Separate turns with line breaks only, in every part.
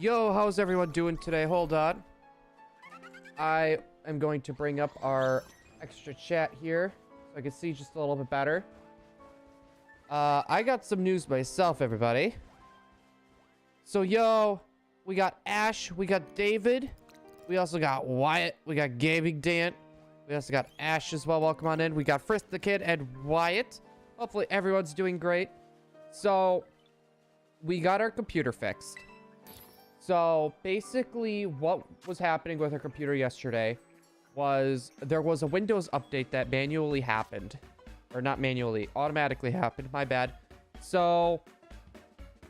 Yo, how's everyone doing today? Hold on. I am going to bring up our extra chat here so I can see just a little bit better. I got some news myself, everybody. So, yo, we got Ash, we got David, we also got Wyatt, we got Gaming Dan, we also got Ash as well. Welcome on in. We got Frisk the Kid and Wyatt. Hopefully everyone's doing great. So, we got our computer fixed. So, basically, what was happening with our computer yesterday was there was a Windows update that manually happened. Or not manually, automatically happened. My bad. So,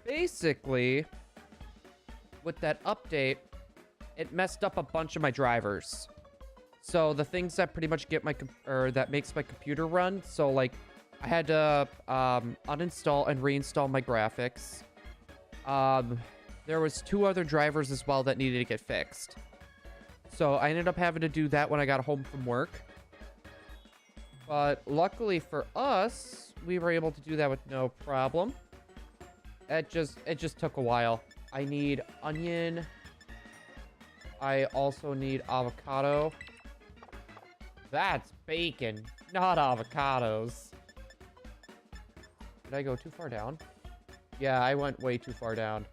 basically, with that update, it messed up a bunch of my drivers. So, the things that pretty much get my, that makes my computer run. So, like, I had to uninstall and reinstall my graphics. There was 2 other drivers as well that needed to get fixed. So I ended up having to do that when I got home from work. But luckily for us, we were able to do that with no problem. It just took a while. I need onion. I also need avocado. That's bacon, not avocados. Did I go too far down? Yeah, I went way too far down.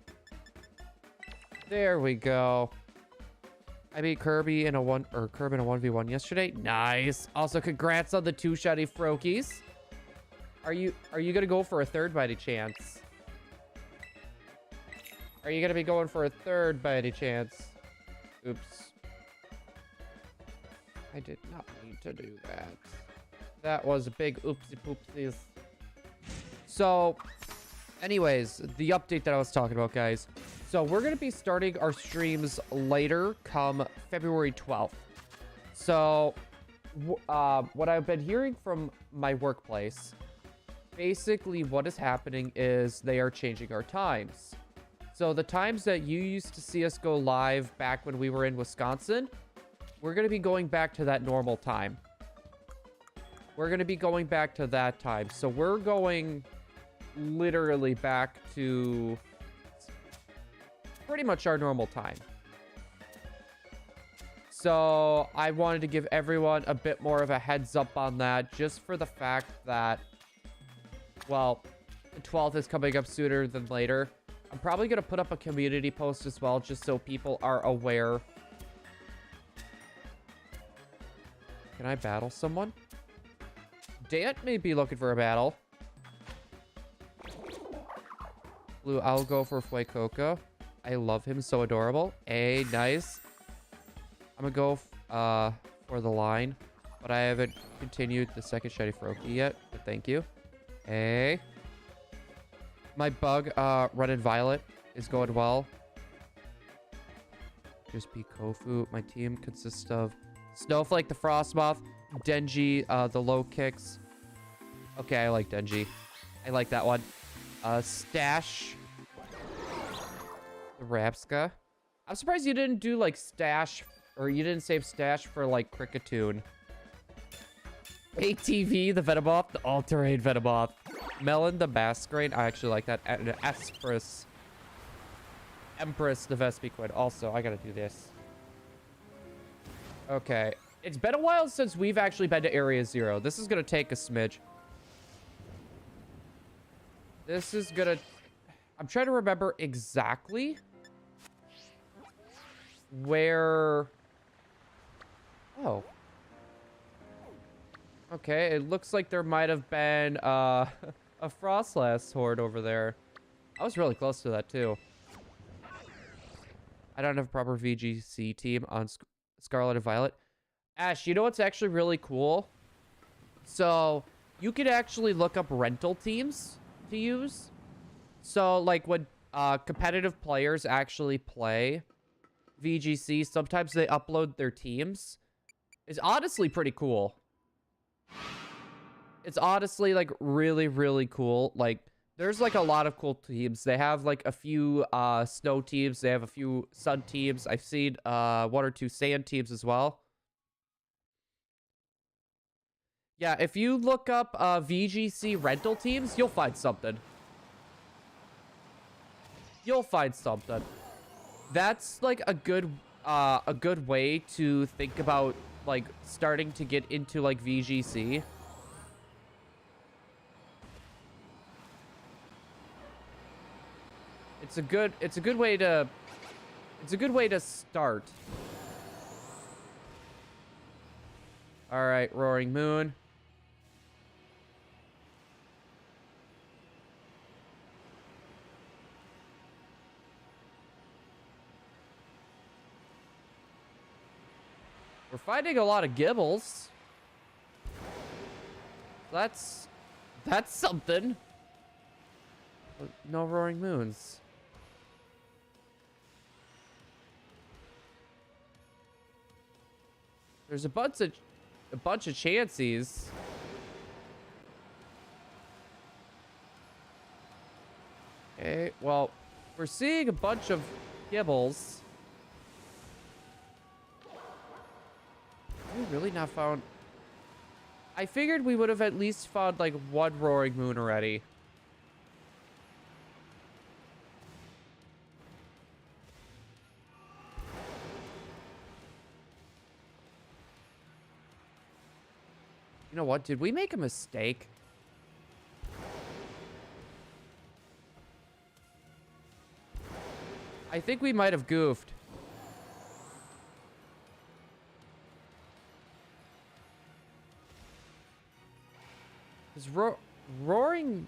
There we go. I beat Kirby in a 1v1 yesterday. Nice. Also, congrats on the 2 shiny Froakies. Are you gonna go for a 3rd by any chance? Are you gonna be going for a 3rd by any chance? Oops. I did not need to do that. That was a big oopsie poopsies. So, anyways, the update that I was talking about, guys. So we're going to be starting our streams later, come February 12th. So what I've been hearing from my workplace, basically what is happening is they are changing our times. So the times that you used to see us go live back when we were in Wisconsin, we're going to be going back to that normal time. We're going to be going back to that time. So we're going literally back to pretty much our normal time. So I wanted to give everyone a bit more of a heads up on that, just for the fact that, well, the 12th is coming up sooner than later. I'm probably going to put up a community post as well, just so people are aware. Can I battle someone? Dan may be looking for a battle. Blue, I'll go for Fuecoco. I love him, so adorable. A, nice. I'm gonna go for the line, but I haven't continued the 2nd shiny Froakie yet, but thank you. A. My bug, Red and Violet, is going well. Just be Kofu. My team consists of Snowflake, the Frostmoth, Denji, the low kicks. Okay, I like Denji. I like that one. Stash, the Rapska. I'm surprised you didn't do like Stash, or you didn't save Stash for like Cricketoon. ATV, the Venomoth, the all-terrain Venomoth. Melon, the Masquerade. I actually like that. And Empress, the Vespiquen. Also, I gotta do this. Okay. It's been a while since we've actually been to Area 0. This is gonna take a smidge. This is gonna... I'm trying to remember exactly where... Oh. Okay, it looks like there might have been a Frostlass horde over there. I was really close to that, too. I don't have a proper VGC team on Scarlet and Violet. Ash, you know what's actually really cool? So, you could actually look up rental teams to use. So, like, when competitive players actually play VGC, sometimes they upload their teams. It's honestly pretty cool. It's honestly, like, really, really cool. Like, there's, like, a lot of cool teams. They have, like, a few snow teams. They have a few sun teams. I've seen 1 or 2 sand teams as well. Yeah, if you look up VGC rental teams, you'll find something. You'll find something. That's like a good way to think about like starting to get into like VGC. It's a good way to start. All right, Roaring Moon. We're fighting a lot of Gibbles. That's something. No Roaring Moons. There's a bunch of Chanseys. Okay, well, we're seeing a bunch of Gibbles. We really not found. I figured we would have at least found like one Roaring Moon already. You know what? Did we make a mistake? I think we might have goofed. Is Roaring...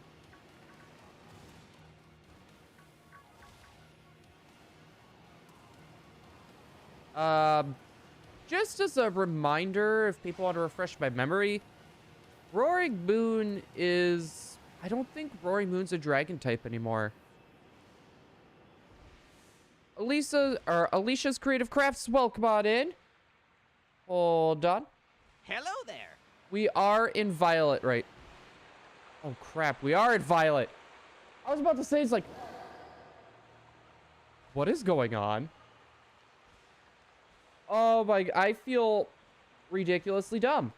Just as a reminder, if people want to refresh my memory, Roaring Moon is... I don't think Roaring Moon's a dragon type anymore. Alicia's Creative Crafts, welcome on in. Hold on.
Hello there.
We are in Violet, right? Oh, crap. We are in Violet. I was about to say, it's like... What is going on? Oh, my... I feel ridiculously dumb.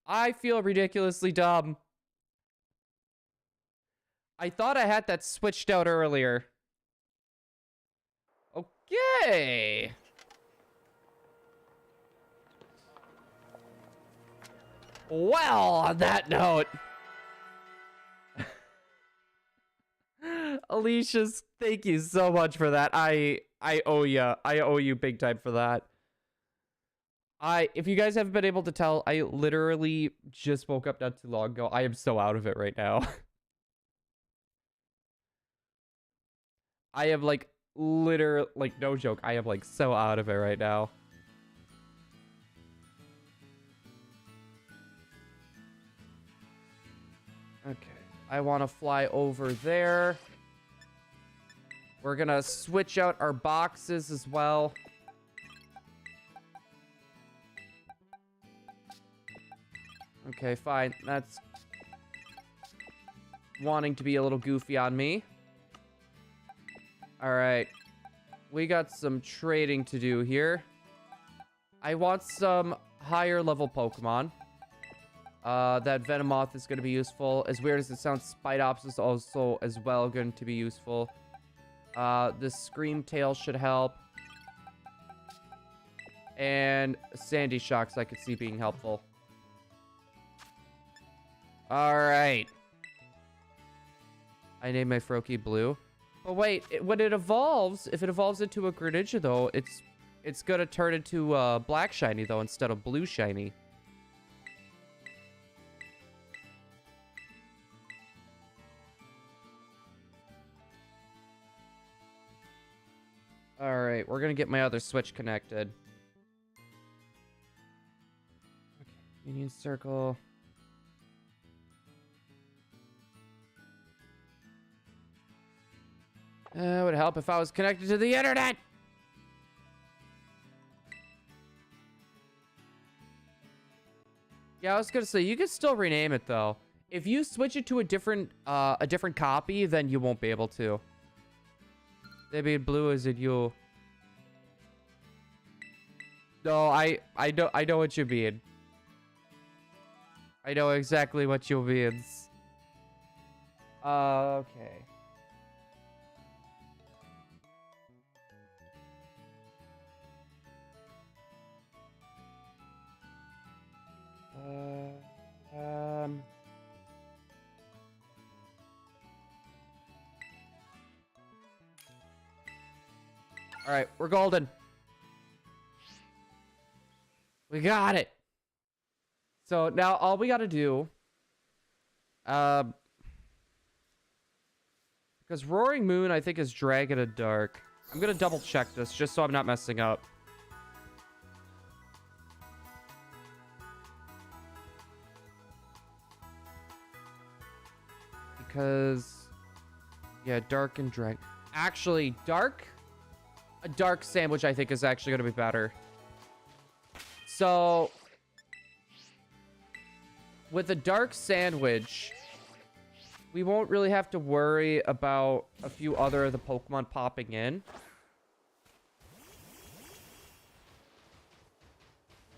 I feel ridiculously dumb. I thought I had that switched out earlier. Okay. Well, on that note, Alicia's, thank you so much for that. I owe you. I owe you big time for that. If you guys haven't been able to tell, I literally just woke up not too long ago. I am so out of it right now. I am like literally, like, no joke. I am like so out of it right now. Okay, I want to fly over there. We're gonna switch out our boxes as well. Okay, fine. That's wanting to be a little goofy on me. All right. We got some trading to do here. I want some higher level Pokemon. That Venomoth is going to be useful. As weird as it sounds, Spidops is also as well going to be useful. This Scream Tail should help. And Sandy Shocks I could see being helpful. Alright. I named my Froakie Blue. But wait, when it evolves, if it evolves into a Greninja though, it's gonna turn into Black Shiny though instead of Blue Shiny. Alright, we're gonna get my other Switch connected. Okay, Union Circle. It would help if I was connected to the internet. Yeah, I was gonna say you could still rename it though. If you switch it to a different copy, then you won't be able to. Maybe blue is it you? No, I know what you mean. I know exactly what you mean. Okay. Um. All right, we're golden. We got it. So now all we got to do, because Roaring Moon I think is Dragon and Dark. I'm gonna double check this just so I'm not messing up. Because, yeah, Dark and Dragon. Actually, a dark sandwich I think is actually gonna be better. So, with a dark sandwich, we won't really have to worry about a few other of the Pokemon popping in.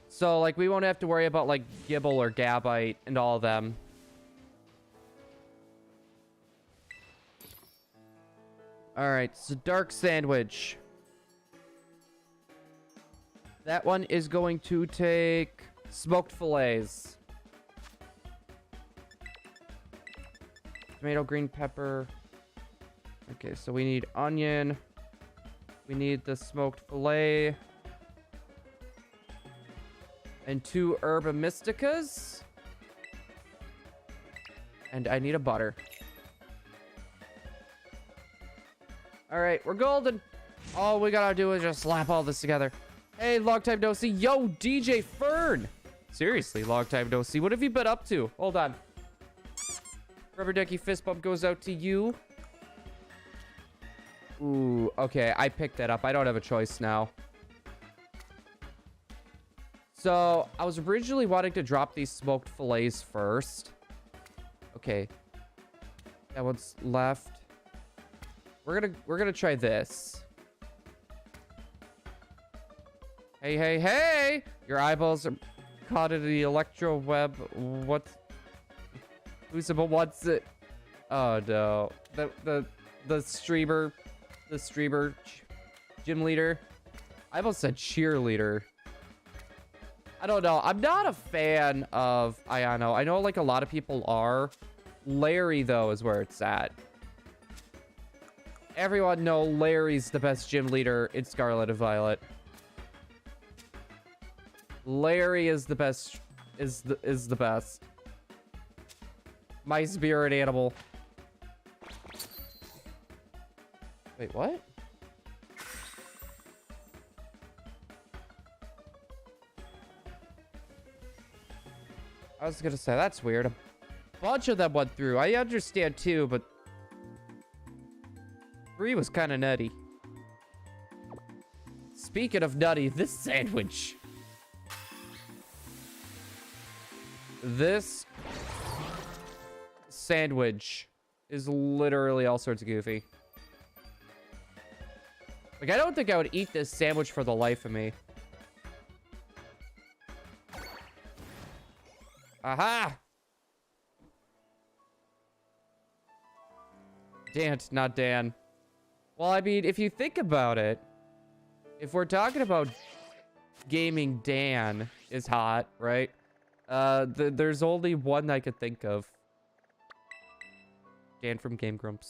So, like, we won't have to worry about, like, Gibble or Gabite and all of them. Alright, so dark sandwich. That one is going to take smoked fillets. Tomato, green pepper. Okay, so we need onion. We need the smoked fillet. And 2 Herba Mysticas. And I need a butter. Alright, we're golden. All we gotta do is just slap all this together. Hey, long time no see. Yo, DJ Fern. Seriously, long time no see. What have you been up to? Hold on. Rubber Ducky fist bump goes out to you. Ooh, okay. I picked that up. I don't have a choice now. So, I was originally wanting to drop these smoked fillets first. Okay. That one's left. We're gonna try this. Hey, hey, hey! Your eyeballs are caught in the electro web. What's it? Oh no. The streamer gym leader. I almost said cheerleader. I don't know. I'm not a fan of Ayano. I know like a lot of people are. Larry though is where it's at. Everyone know Larry's the best gym leader in Scarlet and Violet. Larry is the best. Is the best. My spirit animal. Wait, what? I was gonna say that's weird. A bunch of them went through. I understand too, but 3 was kind of nutty. Speaking of nutty, this sandwich. This sandwich is literally all sorts of goofy. Like, I don't think I would eat this sandwich for the life of me. Aha! Dant, not Dan. Well, I mean, if you think about it, if we're talking about gaming, Dan is hot, right? There's only one I could think of. Dan from Game Grumps.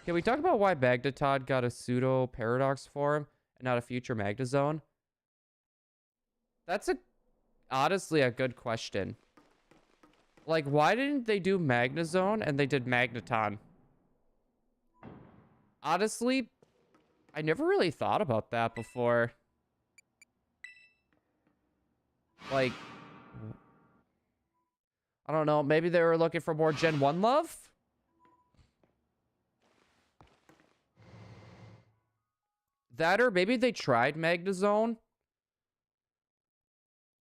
Can we talk about why Magneton got a pseudo paradox form and not a future Magnezone? That's honestly a good question. Like, why didn't they do Magnezone and they did Magneton? Honestly, I never really thought about that before. Like, I don't know. Maybe they were looking for more Gen 1 love? That, or maybe they tried Magnezone,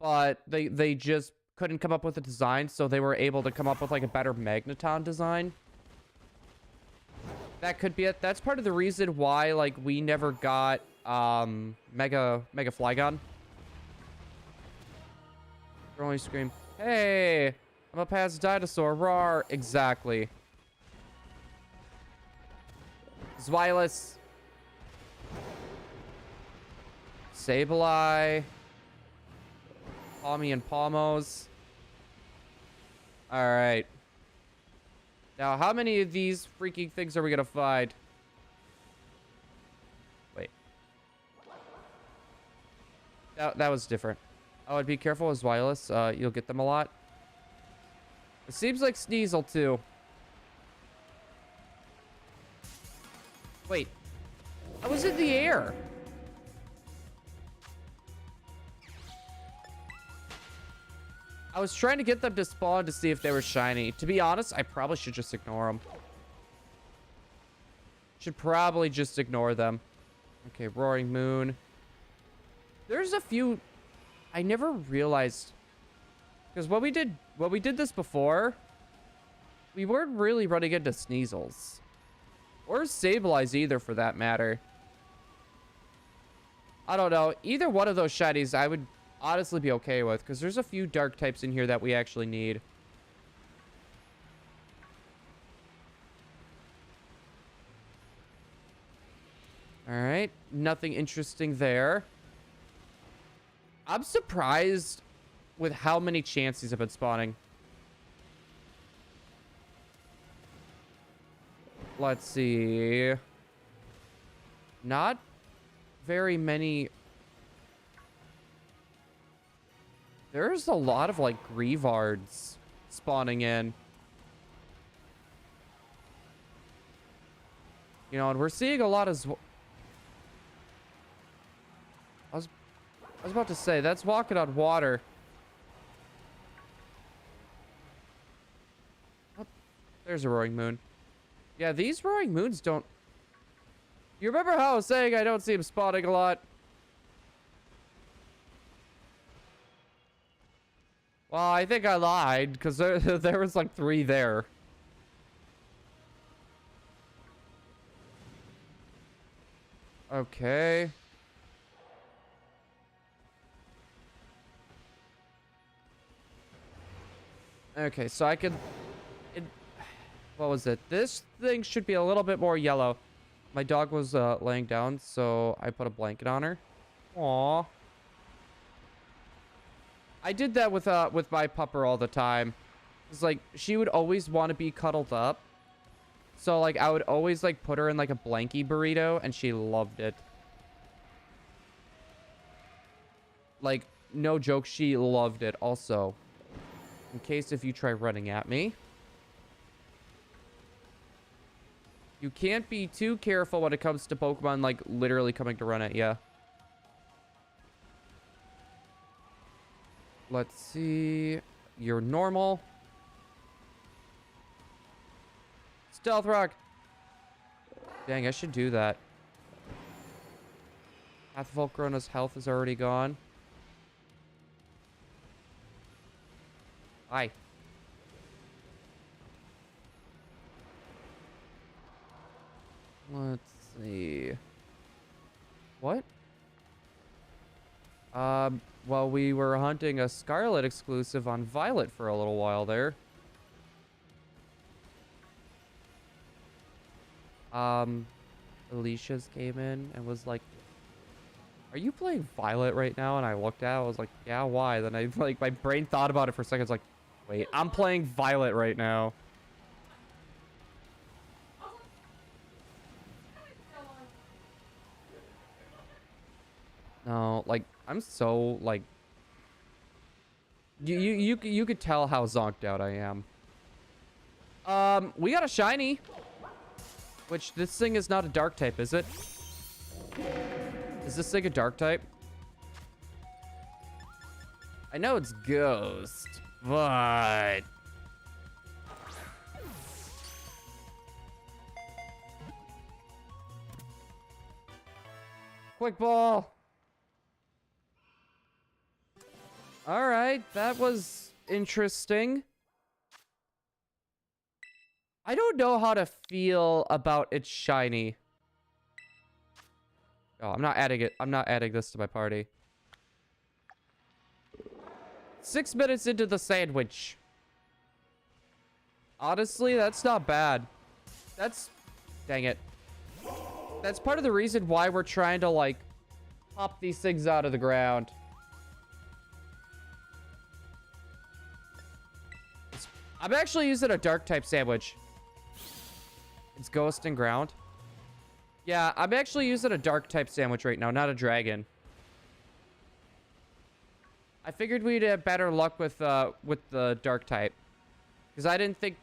but they just couldn't come up with a design, so they were able to come up with like a better Magneton design. That could be it. That's part of the reason why like we never got Mega Flygon. Only scream, hey, I'm a past dinosaur, roar. Exactly. Zweilous. Sableye. Palmy and Palmos. Alright. Now, how many of these freaking things are we gonna find? Wait. That was different. Oh, and be careful with Zweilous. You'll get them a lot. It seems like Sneasel, too. Wait. I was in the air. I was trying to get them to spawn to see if they were shiny. To be honest, I probably should just ignore them. Should probably just ignore them. Okay, Roaring Moon. There's a few I never realized, because when we did this before, we weren't really running into Sneasels or Sableyes either, for that matter. I don't know. Either one of those shinies I would honestly be okay with, because there's a few dark types in here that we actually need. All right, nothing interesting there. I'm surprised with how many chances have been spawning. Let's see. Not very many. There's a lot of like Grievards spawning in. You know, and we're seeing a lot of I was about to say, that's walking on water. Oh, there's a Roaring Moon. Yeah, these Roaring Moons don't... You remember how I was saying I don't see them spawning a lot? Well, I think I lied, because there was like 3 there. Okay. Okay, so I could... what was it? This thing should be a little bit more yellow. My dog was laying down, so I put a blanket on her. Aww. I did that with my pupper all the time. It's like, she would always want to be cuddled up. So, like, I would always, like, put her in, like, a blankie burrito, and she loved it. Like, no joke, she loved it also. In case if you try running at me. You can't be too careful when it comes to Pokemon, like, literally coming to run at you. Let's see. You're normal. Stealth Rock. Dang, I should do that. Half of Volcarona's health is already gone. Hi. Let's see. What? Well, we were hunting a Scarlet exclusive on Violet for a little while there. Alicia's came in and was like, "Are you playing Violet right now?" And I looked at it, I was like, "Yeah, why?" Then I, like, my brain thought about it for a second. It's like, wait, I'm playing Violet right now. No, like, I'm so, like... You could tell how zonked out I am. We got a shiny. Which, this thing is not a dark type, is it? Is this thing a dark type? I know it's Ghost, but... Quick ball! Alright, that was interesting. I don't know how to feel about its shiny. Oh, I'm not adding it. I'm not adding this to my party. 6 minutes into the sandwich. Honestly, that's not bad. That's... Dang it. That's part of the reason why we're trying to, like, pop these things out of the ground. I'm actually using a dark type sandwich. It's ghost and ground. Yeah, I'm actually using a dark type sandwich right now, not a dragon. I figured we'd have better luck with the dark type. Because I didn't think...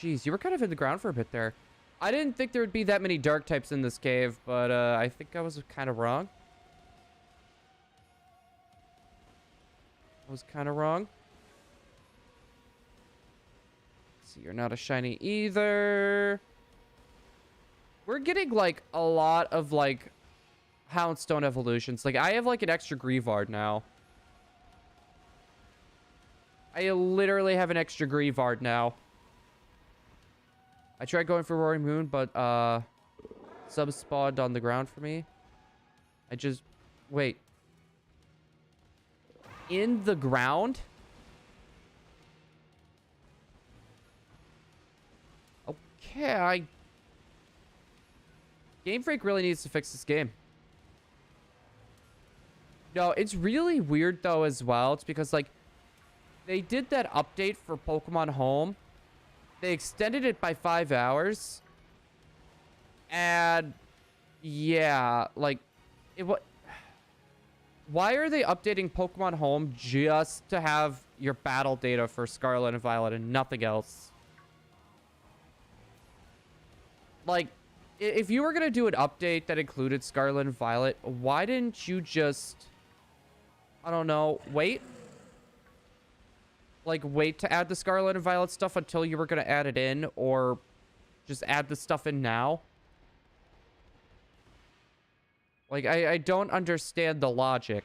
Jeez, you were kind of in the ground for a bit there. I didn't think there would be that many dark types in this cave, but I think I was kind of wrong. I was kind of wrong. Let's see, you're not a shiny either. We're getting, like, a lot of, like, Houndstone evolutions. Like, I have, like, an extra Grievard now. I literally have an extra Grievard now. I tried going for Roaring Moon, but, sub-spawned on the ground for me. I just... Wait. In the ground? Okay, Game Freak really needs to fix this game. No, it's really weird, though, as well. It's because, like, they did that update for Pokemon Home. They extended it by 5 hours. And, yeah, like, why are they updating Pokemon Home just to have your battle data for Scarlet and Violet and nothing else? Like, if you were going to do an update that included Scarlet and Violet, why didn't you just, I don't know, wait? Like, wait to add the Scarlet and Violet stuff until you were going to add it in, or just add the stuff in now? Like, I don't understand the logic.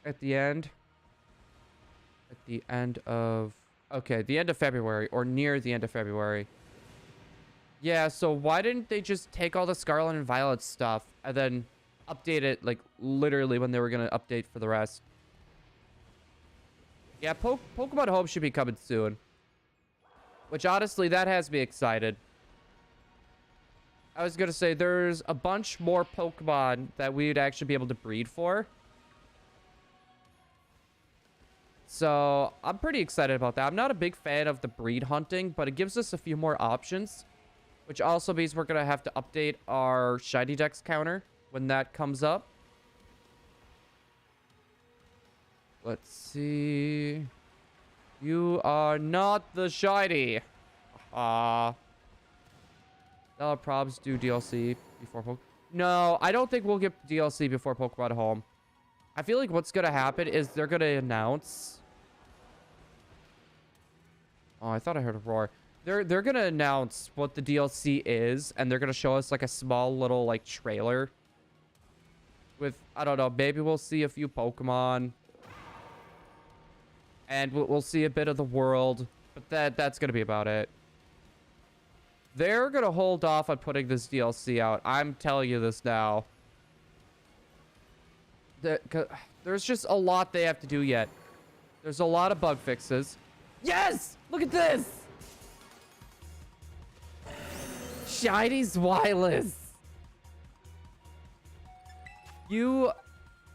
At the end of... Okay, the end of February, or near the end of February. Yeah, so why didn't they just take all the Scarlet and Violet stuff and then update it, like, literally when they were going to update for the rest? Yeah, Pokemon Home should be coming soon. Which, honestly, that has me excited. I was going to say, there's a bunch more Pokemon that we'd actually be able to breed for. So, I'm pretty excited about that. I'm not a big fan of the breed hunting, but it gives us a few more options. Which also means we're going to have to update our Shiny Dex counter when that comes up. Let's see. You are not the shiny. Dollar probs do DLC before Pokemon. No, I don't think we'll get DLC before Pokemon Home. I feel like what's going to happen is they're going to announce... Oh, I thought I heard a roar. They're going to announce what the DLC is, and they're going to show us, like, a small little, like, trailer. With, I don't know, maybe we'll see a few Pokemon. And we'll see a bit of the world. But that's going to be about it. They're going to hold off on putting this DLC out. I'm telling you this now. There's just a lot they have to do yet. There's a lot of bug fixes. Yes! Look at this! Shiny's wireless. You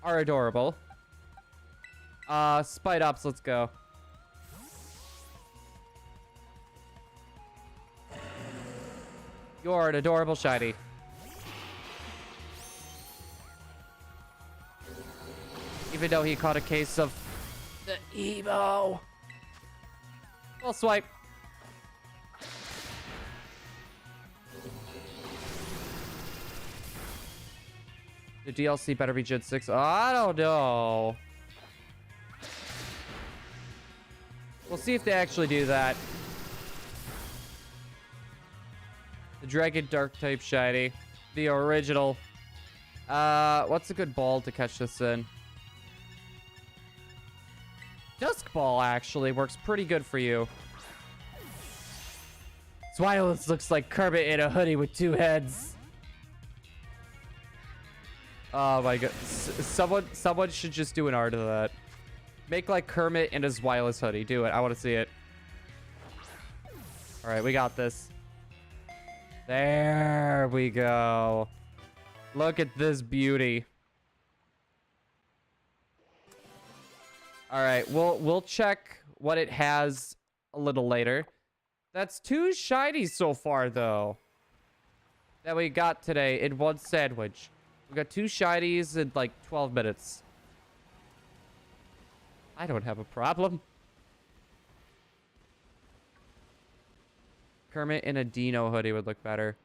are adorable. Spite Ops, let's go. You're an adorable shiny. Even though he caught a case of the emo. Well, swipe. The DLC better be Gen 6. Oh, I don't know. We'll see if they actually do that. The Dragon Dark type shiny. The original. What's a good ball to catch this in? Dusk Ball actually works pretty good for you. Swireless looks like Kermit in a hoodie with 2 heads. Oh my god. Someone should just do an art of that. Make like Kermit in his wireless hoodie. Do it. I want to see it. All right, we got this. There we go. Look at this beauty. All right, we'll check what it has a little later. That's 2 shinies so far, though, that we got today in one sandwich. We got 2 shinies in like 12 minutes. I don't have a problem. Kermit in a Dino hoodie would look better.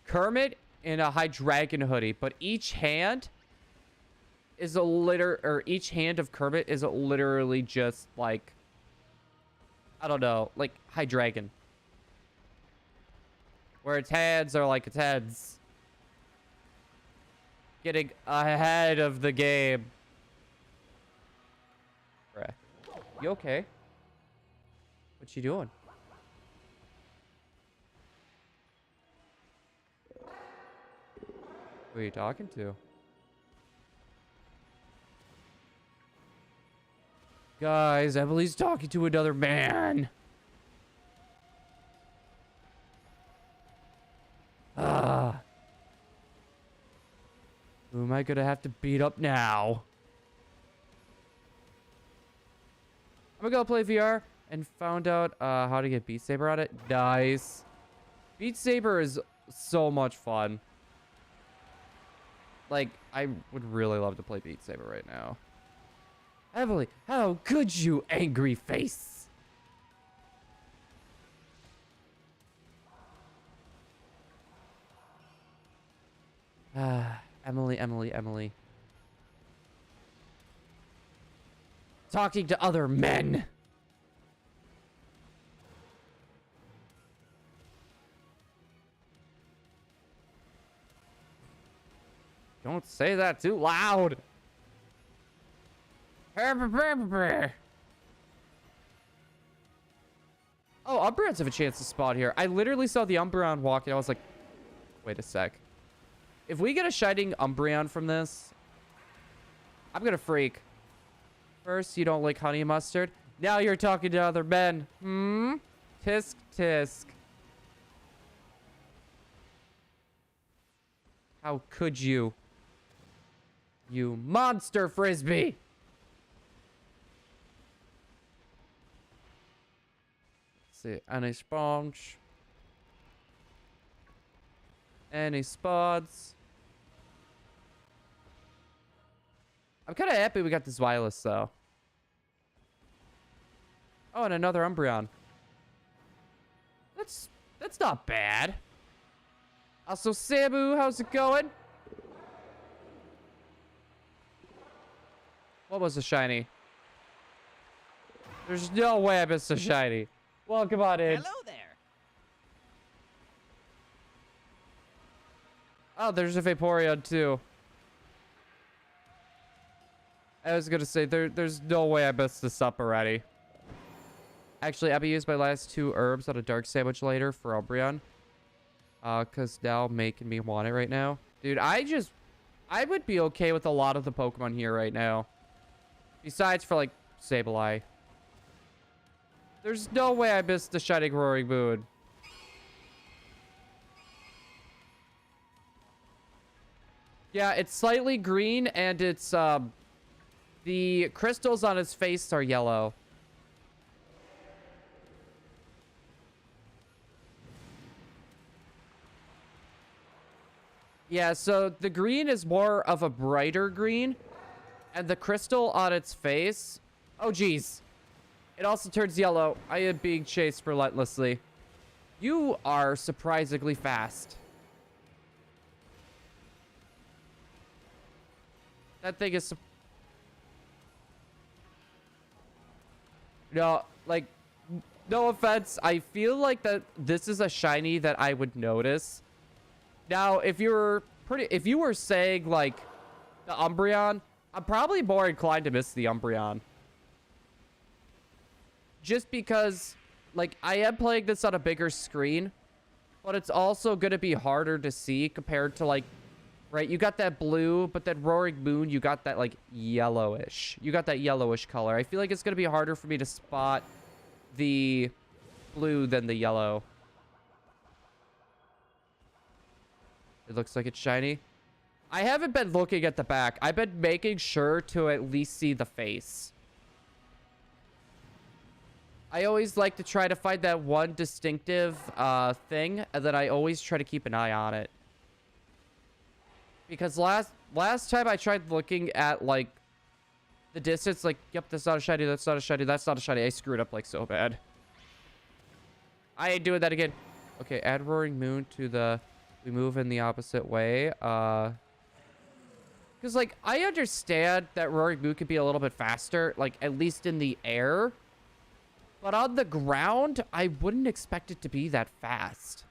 Kermit in a Hydreigon hoodie, but each hand is each hand of Kermit is literally just like, I don't know, like Hydreigon. Where its hands are like its heads. Getting ahead of the game. Bruh. You okay? What you doing? Who are you talking to? Guys, Emily's talking to another man. Ah. Who am I gonna have to beat up now? I'm gonna go play VR and found out how to get Beat Saber on it. Nice. Beat Saber is so much fun. Like, I would really love to play Beat Saber right now. Emily, how could you, angry face? Emily. Talking to other men. Don't say that too loud. Oh, Umbreons have a chance to spawn here. I literally saw the Umbreon walking. I was like, wait a sec. If we get a Shining Umbreon from this, I'm gonna freak. First, you don't like honey mustard. Now you're talking to other men. Tisk tisk. How could you? You monster frisbee. Let's see, any sponge? Any spots? I'm kind of happy we got this wireless though. Oh, and another Umbreon. That's not bad. Also, Samu, how's it going? What was a shiny? There's no way I missed a shiny. Welcome on in.
Hello there.
Oh, there's a Vaporeon too. I was gonna say there's no way I messed this up already. Actually, I'm gonna use my last 2 herbs on a dark sandwich later for Umbreon. Cause now making me want it right now. Dude, I would be okay with a lot of the Pokemon here right now. Besides for like Sableye. There's no way I missed the Shining Roaring Moon. Yeah, it's slightly green and it's the crystals on his face are yellow. Yeah, so the green is more of a brighter green. And the crystal on its face... Oh, geez. It also turns yellow. I am being chased relentlessly. You are surprisingly fast. That thing is... No, like... No offense. I feel like that this is a shiny that I would notice. Now, if you were saying, like, the Umbreon, I'm probably more inclined to miss the Umbreon. Just because, like, I am playing this on a bigger screen, but it's also going to be harder to see compared to, like, right, you got that blue, but then Roaring Moon, you got that, like, yellowish. You got that yellowish color. I feel like it's going to be harder for me to spot the blue than the yellow. It looks like it's shiny. I haven't been looking at the back. I've been making sure to at least see the face. I always like to try to find that one distinctive thing, and then I always try to keep an eye on it. Because last time I tried looking at, like, the distance, like, yep, that's not a shiny, that's not a shiny, that's not a shiny. I screwed up, like, so bad. I ain't doing that again. Okay, add Roaring Moon to the... We move in the opposite way. Because, like, I understand that Roaring Moon could be a little bit faster, like, at least in the air. But on the ground, I wouldn't expect it to be that fast.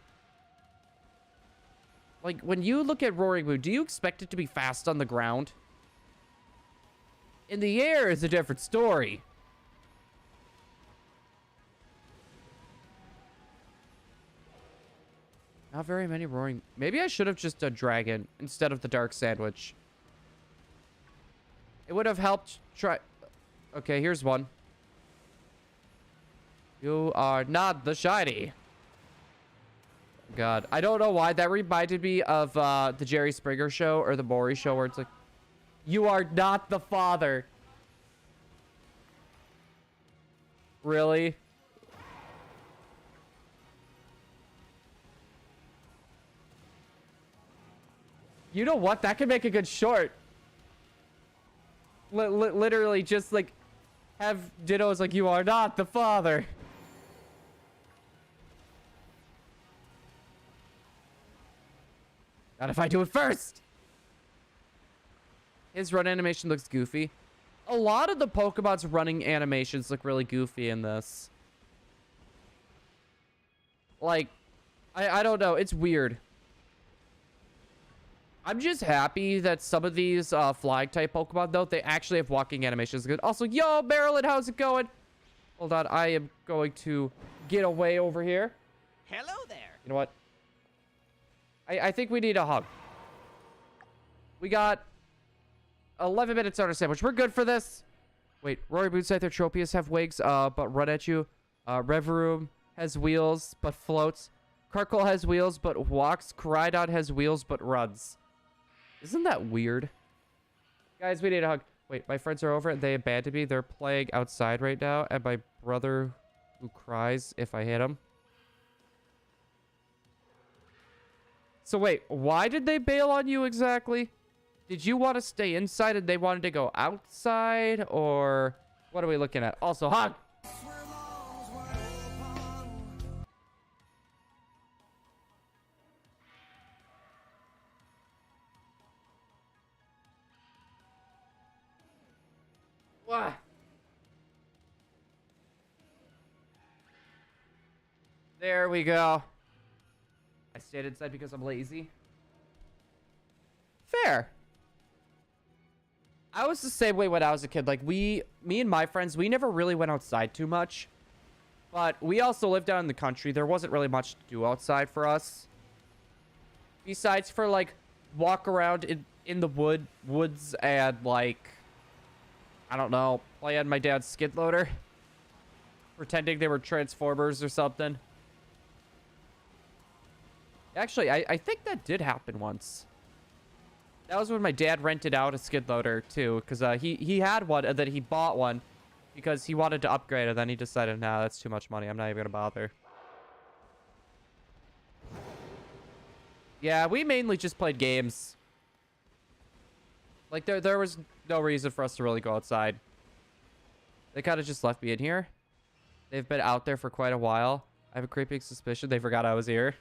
Like, when you look at Roaring Moon, do you expect it to be fast on the ground? In the air is a different story. Not very many roaring... Maybe I should have just done dragon instead of the dark sandwich. It would have helped try... Okay, here's one. You are not the shiny. God, I don't know why. That reminded me of the Jerry Springer show or the Maury show where it's like, you are not the father. Really? You know what? That could make a good short. Literally just like have Ditto's like, you are not the father. Not if I do it first. His run animation looks goofy. A lot of the Pokemon's running animations look really goofy in this. Like, I don't know. It's weird. I'm just happy that some of these flying type Pokemon, though, they actually have walking animations. Good. Also, yo, Marilyn, how's it going? Hold on. I am going to get away over here.
Hello there.
You know what? I think we need a hug. We got 11 minutes on our sandwich. We're good for this. Wait, Rory Moonscyther Tropius have wings, but run at you. Reverum has wheels, but floats. Karkle has wheels, but walks. Koraidon has wheels, but runs. Isn't that weird? Guys, we need a hug. Wait, my friends are over and they abandoned me. They're playing outside right now, and my brother who cries if I hit him. So wait, why did they bail on you exactly? Did you want to stay inside and they wanted to go outside? Or what are we looking at? Also, hug! What? There we go. I stayed inside because I'm lazy. Fair. I was the same way when I was a kid. Like, me and my friends, we never really went outside too much. But we also lived down in the country. There wasn't really much to do outside for us. Besides for, like, walk around in the woods and, like, I don't know, play on my dad's skid loader. Pretending they were Transformers or something. Actually, I think that did happen once. That was when my dad rented out a skid loader, too. Because he had one, and then he bought one. Because he wanted to upgrade, and then he decided, nah, that's too much money. I'm not even going to bother. Yeah, we mainly just played games. Like, there was no reason for us to really go outside. They kind of just left me in here. They've been out there for quite a while. I have a creeping suspicion they forgot I was here.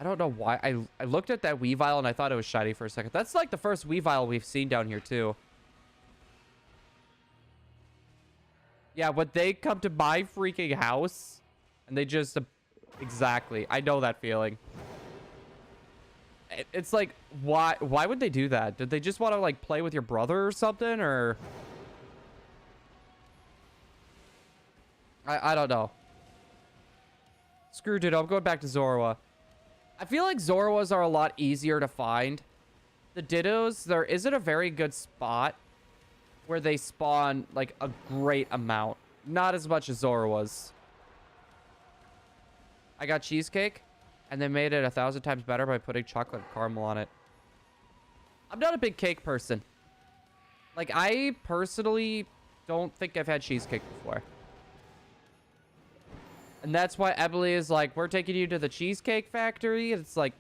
I don't know why. I looked at that Weavile and I thought it was shiny for a second. That's like the first Weavile we've seen down here too. Yeah, when they come to my freaking house and they just... Exactly. I know that feeling. It's like, why would they do that? Did they just want to like play with your brother or something? Or... I don't know. Screw Ditto. I'm going back to Zorua. I feel like Zoruas are a lot easier to find. The Dittos, there isn't a very good spot where they spawn like a great amount. Not as much as Zora was. I got cheesecake, and they made it 1,000 times better by putting chocolate and caramel on it. I'm not a big cake person. Like, I personally don't think I've had cheesecake before. And that's why Emily is like, we're taking you to the Cheesecake Factory. It's like,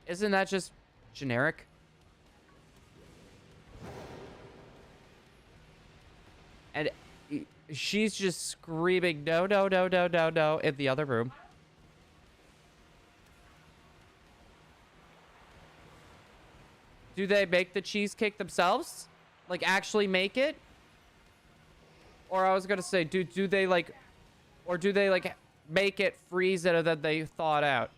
isn't that just generic? And she's just screaming, no, no, no, no, no, no, in the other room. Do they make the cheesecake themselves? Like, actually make it? Or I was gonna say, do they, like... Or do they, like, make it, freeze it, and then they thaw it out?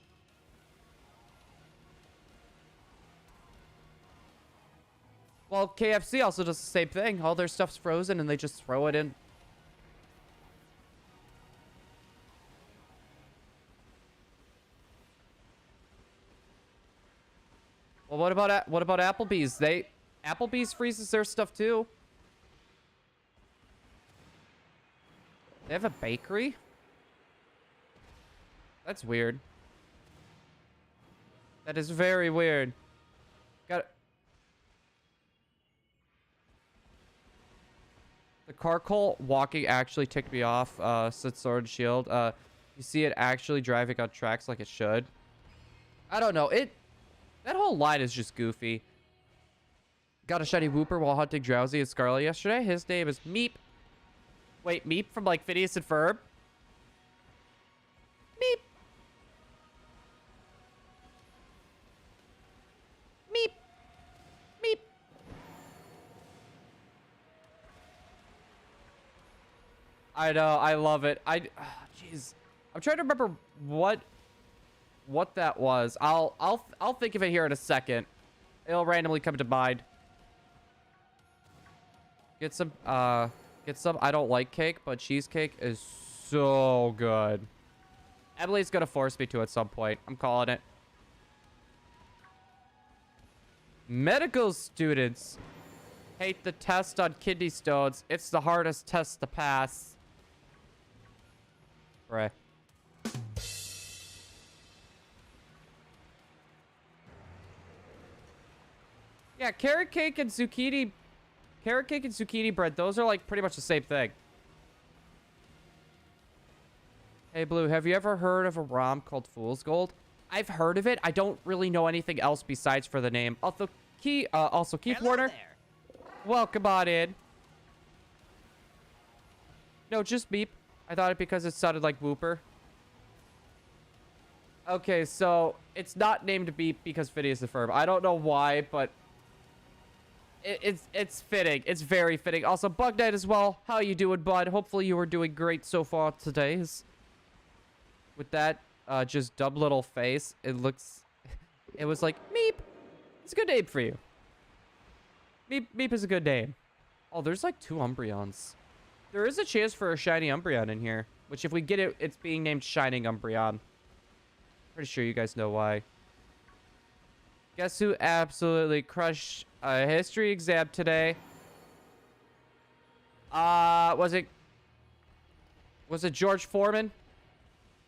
Well, KFC also does the same thing. All their stuff's frozen, and they just throw it in. Well, what about Applebee's? Applebee's freezes their stuff too. They have a bakery? That's weird. That is very weird. Got the Carcoal walking actually ticked me off, said Sword and Shield. You see it actually driving on tracks like it should. I don't know. That whole line is just goofy. Got a shiny Whooper while hunting Drowsy and Scarlet yesterday. His name is Meep. Wait, Meep from, like, Phineas and Ferb? Meep. Meep. Meep. I know, I love it. Jeez. I'm trying to remember what that was. I'll think of it here in a second. It'll randomly come to mind. Get some, I don't like cake, but cheesecake is so good. Emily's gonna force me to at some point. I'm calling it. Medical students hate the test on kidney stones. It's the hardest test to pass. Right. Yeah, carrot cake and zucchini bread, those are like pretty much the same thing. Hey, Blue, have you ever heard of a ROM called Fool's Gold? I've heard of it. I don't really know anything else besides for the name. Also, Keith Warner,
there.
welcome on in. No, just Beep. I thought it because it sounded like Whooper. Okay, so it's not named Beep because Phineas and Ferb. I don't know why, but it's fitting. It's very fitting. Also, Bug Knight as well. How you doing, bud? Hopefully you are doing great so far today. With that, just dumb little face, it was like, Meep. It's a good name for you. Meep is a good name. Oh, there's like 2 Umbreons. There is a chance for a shiny Umbreon in here, which if we get it, it's being named Shining Umbreon. Pretty sure you guys know why. Guess who absolutely crushed a history exam today? Was it George Foreman?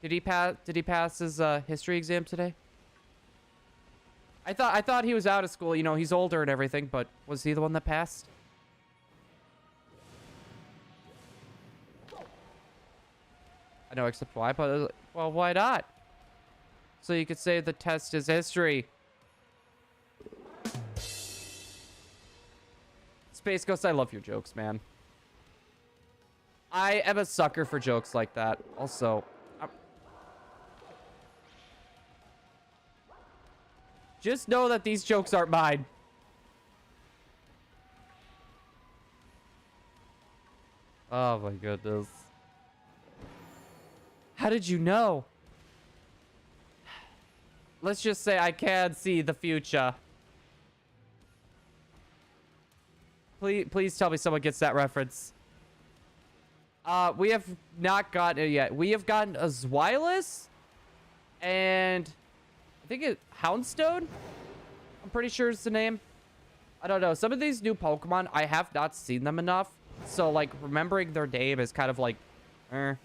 Did he pass his history exam today? I thought he was out of school. You know, he's older and everything, but was he the one that passed? I know, except why, but well, why not? So you could say the test is history. Space Ghost, I love your jokes, man. I am a sucker for jokes like that. Also, just know that these jokes aren't mine. Oh my goodness. How did you know? Let's just say I can see the future. Please tell me someone gets that reference. We have not gotten it yet. We have gotten a Zweilous and I think Houndstone. I'm pretty sure it's the name. I don't know. Some of these new Pokemon, I have not seen them enough. So, like, remembering their name is kind of like, I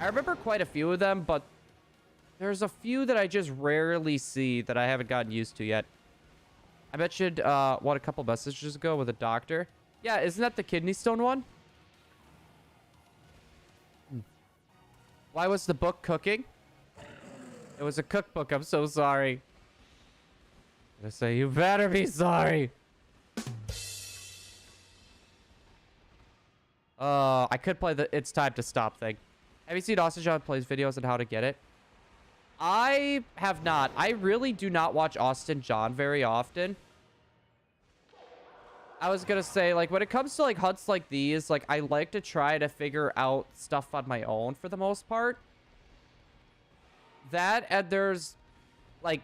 remember quite a few of them, but there's a few that I just rarely see that I haven't gotten used to yet. I mentioned, what, a couple messages ago with a doctor. Yeah, isn't that the kidney stone one? Why was the book cooking? It was a cookbook. I'm so sorry. I say, you better be sorry. I could play the It's Time to Stop thing. Have you seen Austin John plays videos on how to get it? I have not. I really do not watch Austin John very often. I was gonna say, like, when it comes to, like, hunts like these, like, I like to try to figure out stuff on my own for the most part. That, and there's, like,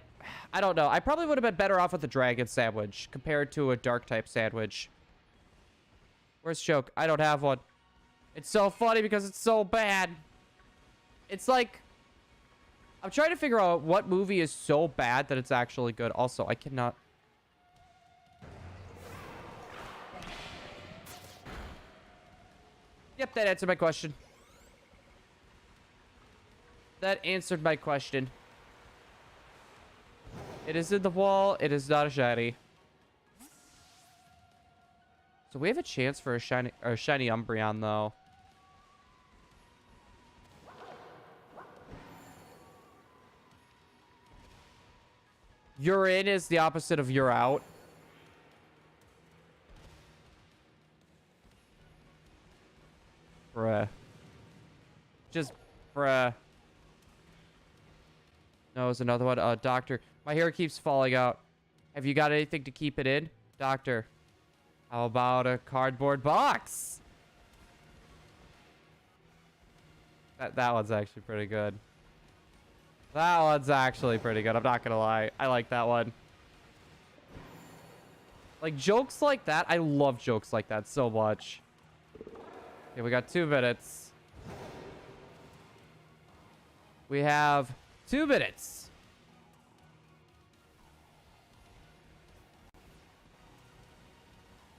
I don't know. I probably would have been better off with a dragon sandwich compared to a dark type sandwich. Where's Choke? I don't have one. It's so funny because it's so bad. It's like, I'm trying to figure out what movie is so bad that it's actually good. Also, I cannot. Yep, that answered my question. That answered my question. It is in the wall. It is not a shiny. So we have a chance for a shiny Umbreon, though. You're in is the opposite of you're out. Bruh. Just bruh. No, there's another one. Doctor. My hair keeps falling out. Have you got anything to keep it in? Doctor. How about a cardboard box? That one's actually pretty good. That one's actually pretty good. I'm not gonna lie. I like that one. Like, jokes like that. I love jokes like that so much. Okay, we got 2 minutes. We have 2 minutes.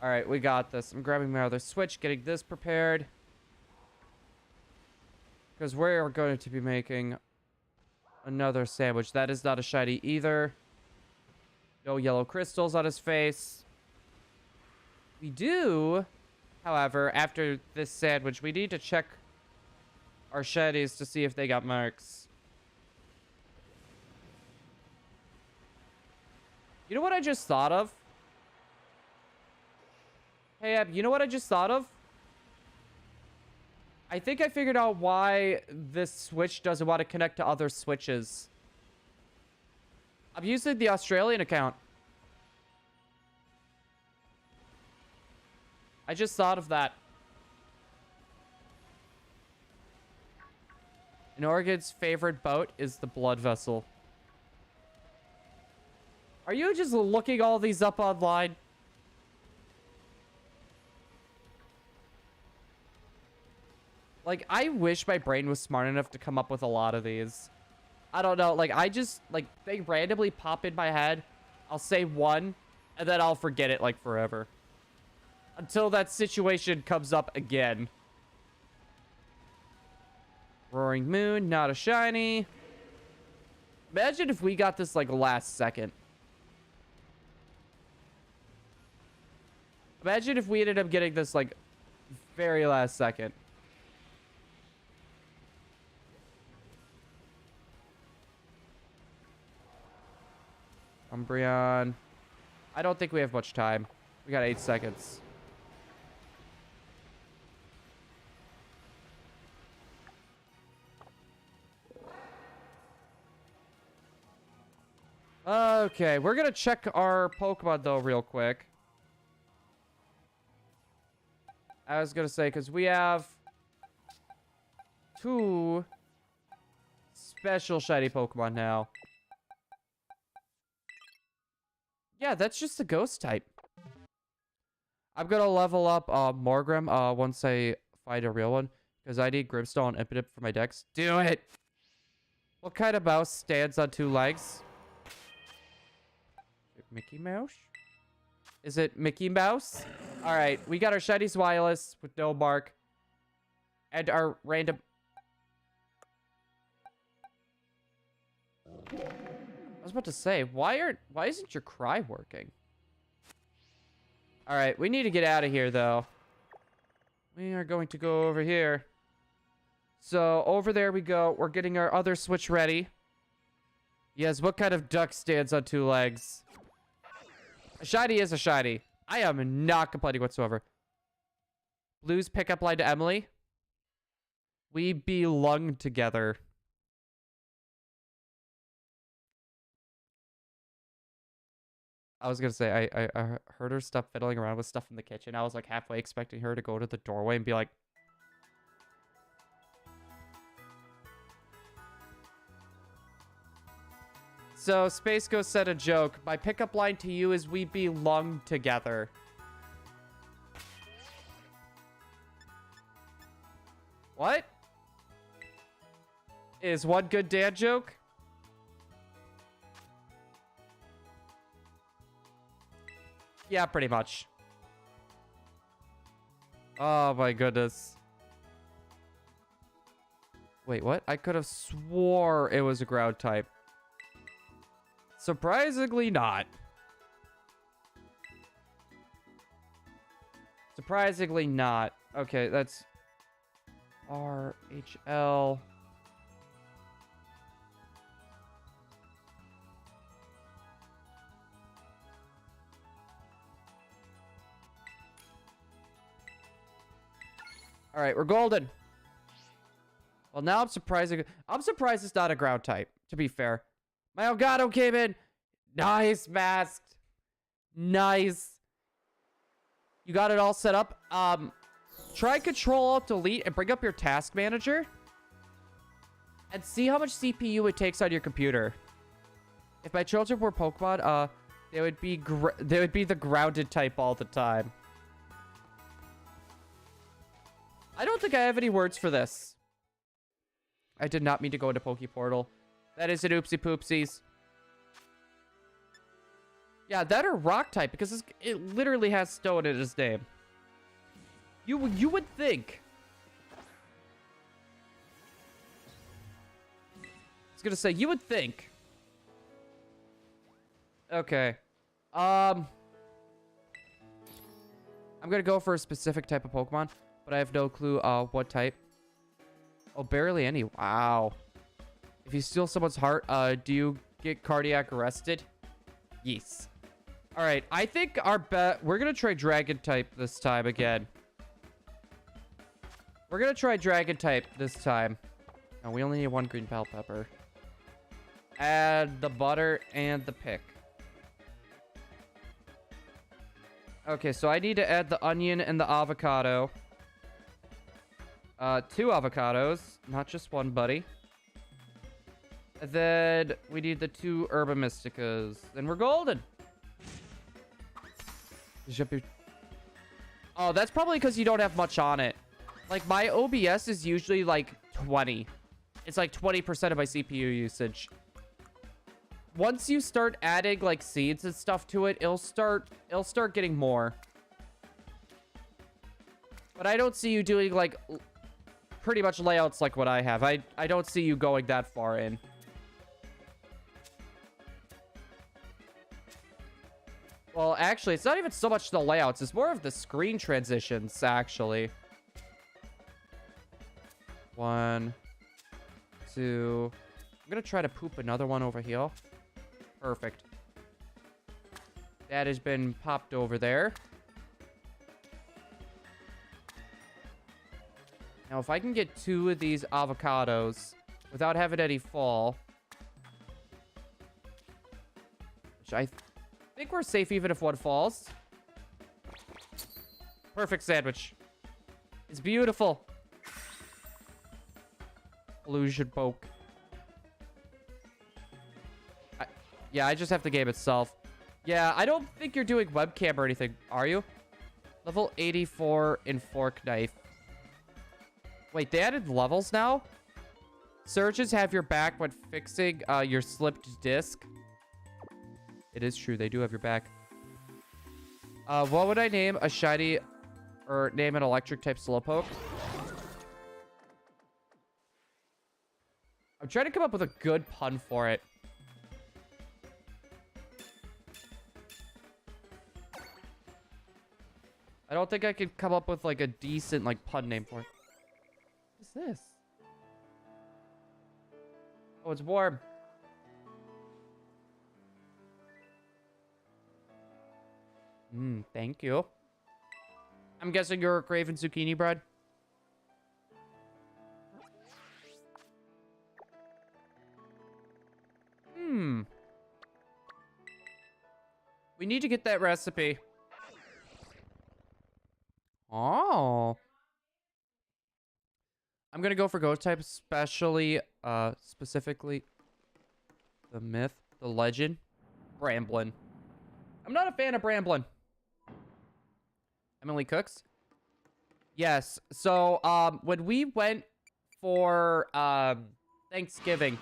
All right, we got this. I'm grabbing my other Switch, getting this prepared. Because we're going to be making another sandwich. That is not a shiny either. No yellow crystals on his face. We do, however, after this sandwich, we need to check our shinies to see if they got marks. You know what I just thought of? Hey, Ab, you know what I just thought of? I think I figured out why this Switch doesn't want to connect to other Switches. I'm using the Australian account. I just thought of that. An Oregon's favorite boat is the blood vessel. Are you just looking all these up online? Like, I wish my brain was smart enough to come up with a lot of these. I don't know. Like, I just, like, they randomly pop in my head. I'll say one, and then I'll forget it, like, forever. Until that situation comes up again. Roaring Moon, not a shiny. Imagine if we got this, like, last second. Imagine if we ended up getting this, like, very last second. Umbreon. I don't think we have much time. We got 8 seconds. Okay, we're gonna check our Pokemon, though, real quick. I was gonna say, because we have 2 special shiny Pokemon now. Yeah, that's just a ghost type. I'm gonna level up Morgrim once I find a real one, because I need Grimstone and Impidimp for my decks. Do it! What kind of mouse stands on 2 legs? Mickey Mouse? Is it Mickey Mouse? All right, we got our Shinies Wireless with no mark. And our random... I was about to say, why isn't your cry working? All right, we need to get out of here, though. We are going to go over here. So, over there we go. We're getting our other switch ready. Yes, what kind of duck stands on two legs? A shiny is a shiny. I am not complaining whatsoever. Blue's pickup line to Emily. We belong together. I was gonna say, I heard her stop fiddling around with stuff in the kitchen. I was like halfway expecting her to go to the doorway and be like... So, Space Ghost said a joke. My pickup line to you is we belong together. What? Is one good dad joke? Yeah, pretty much. Oh my goodness. Wait, what? I could have swore it was a ground type. Surprisingly not. Surprisingly not. Okay, that's RHL. All right, we're golden. Well, now I'm surprised it's not a ground type, to be fair. My Elgato came in. Nice, masked. Nice. You got it all set up. Try Control-Alt-Delete and bring up your task manager. And see how much CPU it takes on your computer. If my children were Pokemon, they would be the grounded type all the time. I don't think I have any words for this. I did not mean to go into Pokeportal. That is an oopsie poopsies. Yeah, that or rock type, because it literally has stone in its name. You would think. I was gonna say, you would think. Okay. I'm gonna go for a specific type of Pokemon, but I have no clue what type. Oh, barely any. Wow. If you steal someone's heart, do you get cardiac arrested? Yes. All right, I think our bet... We're going to try Dragon type this time again. We're going to try Dragon type this time. No, we only need one green bell pepper. Add the butter and the pick. Okay, so I need to add the onion and the avocado. 2 avocados, not just one, buddy. And then we need the 2 Herba Mysticas. Then we're golden. Oh, that's probably because you don't have much on it. Like, my OBS is usually like 20. It's like 20% of my CPU usage. Once you start adding like seeds and stuff to it, it'll start getting more. But I don't see you doing like pretty much layouts like what I have. I don't see you going that far in. Well, actually, it's not even so much the layouts. It's more of the screen transitions, actually. 1, 2. I'm going to try to poop another one over here. Perfect. That has been popped over there. Now, if I can get 2 of these avocados without having any fall, which I think we're safe even if one falls. Perfect sandwich. It's beautiful. Illusion poke. Yeah, I just have the game itself. Yeah, I don't think you're doing webcam or anything, are you? Level 84 in fork knife. Wait, they added levels now? Surgeons have your back when fixing your slipped disc. It is true, they do have your back. What would I name a shiny or name an electric type Slowpoke? I'm trying to come up with a good pun for it. I don't think I could come up with like a decent like pun name for it. What is this? Oh, it's warm. Thank you. I'm guessing you're craving zucchini bread. We need to get that recipe. Oh. I'm gonna go for ghost type, especially, specifically the myth, the legend, Bramblin. I'm not a fan of Bramblin. Emily cooks? Yes. So, when we went for, Thanksgiving,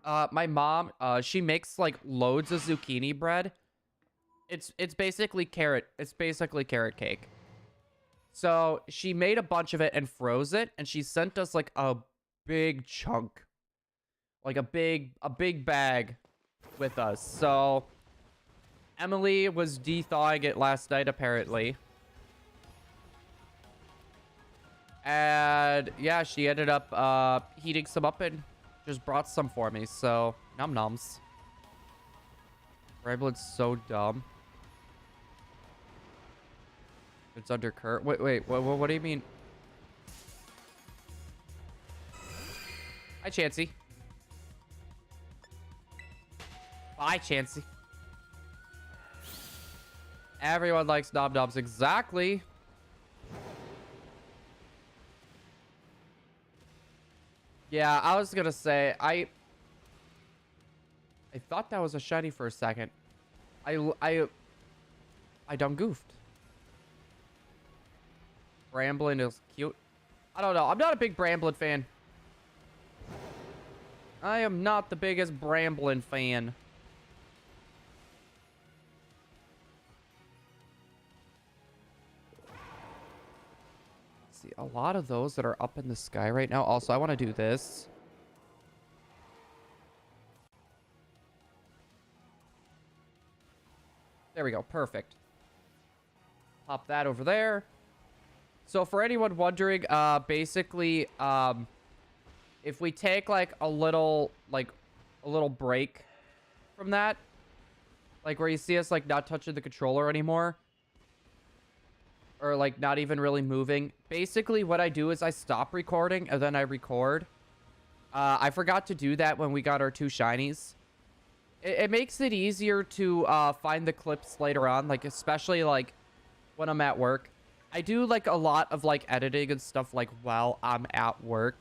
my mom, she makes, like, loads of zucchini bread. It's basically carrot. It's basically carrot cake. So, she made a bunch of it and froze it, and she sent us, like, a big chunk. Like, a big bag with us. So, Emily was de-thawing it last night, apparently. And, yeah, she ended up, heating some up and just brought some for me. So, num-nums. Bramblin's so dumb. It's under Kurt. Wait, what do you mean? Hi, Chansey. Bye, Chansey. Everyone likes nom-noms. Exactly. Yeah, I was gonna say, I thought that was a shiny for a second. I done goofed. Bramblin is cute. I don't know. I'm not a big Bramblin fan. I am not the biggest Bramblin fan. See, a lot of those that are up in the sky right now. Also, I want to do this. There we go. Perfect. Pop that over there. So for anyone wondering, basically, if we take like a little break from that, like where you see us like not touching the controller anymore, or like not even really moving, basically what I do is I stop recording and then I record. I forgot to do that when we got our 2 shinies. It makes it easier to find the clips later on, like especially like when I'm at work. I do like a lot of like editing and stuff like while I'm at work.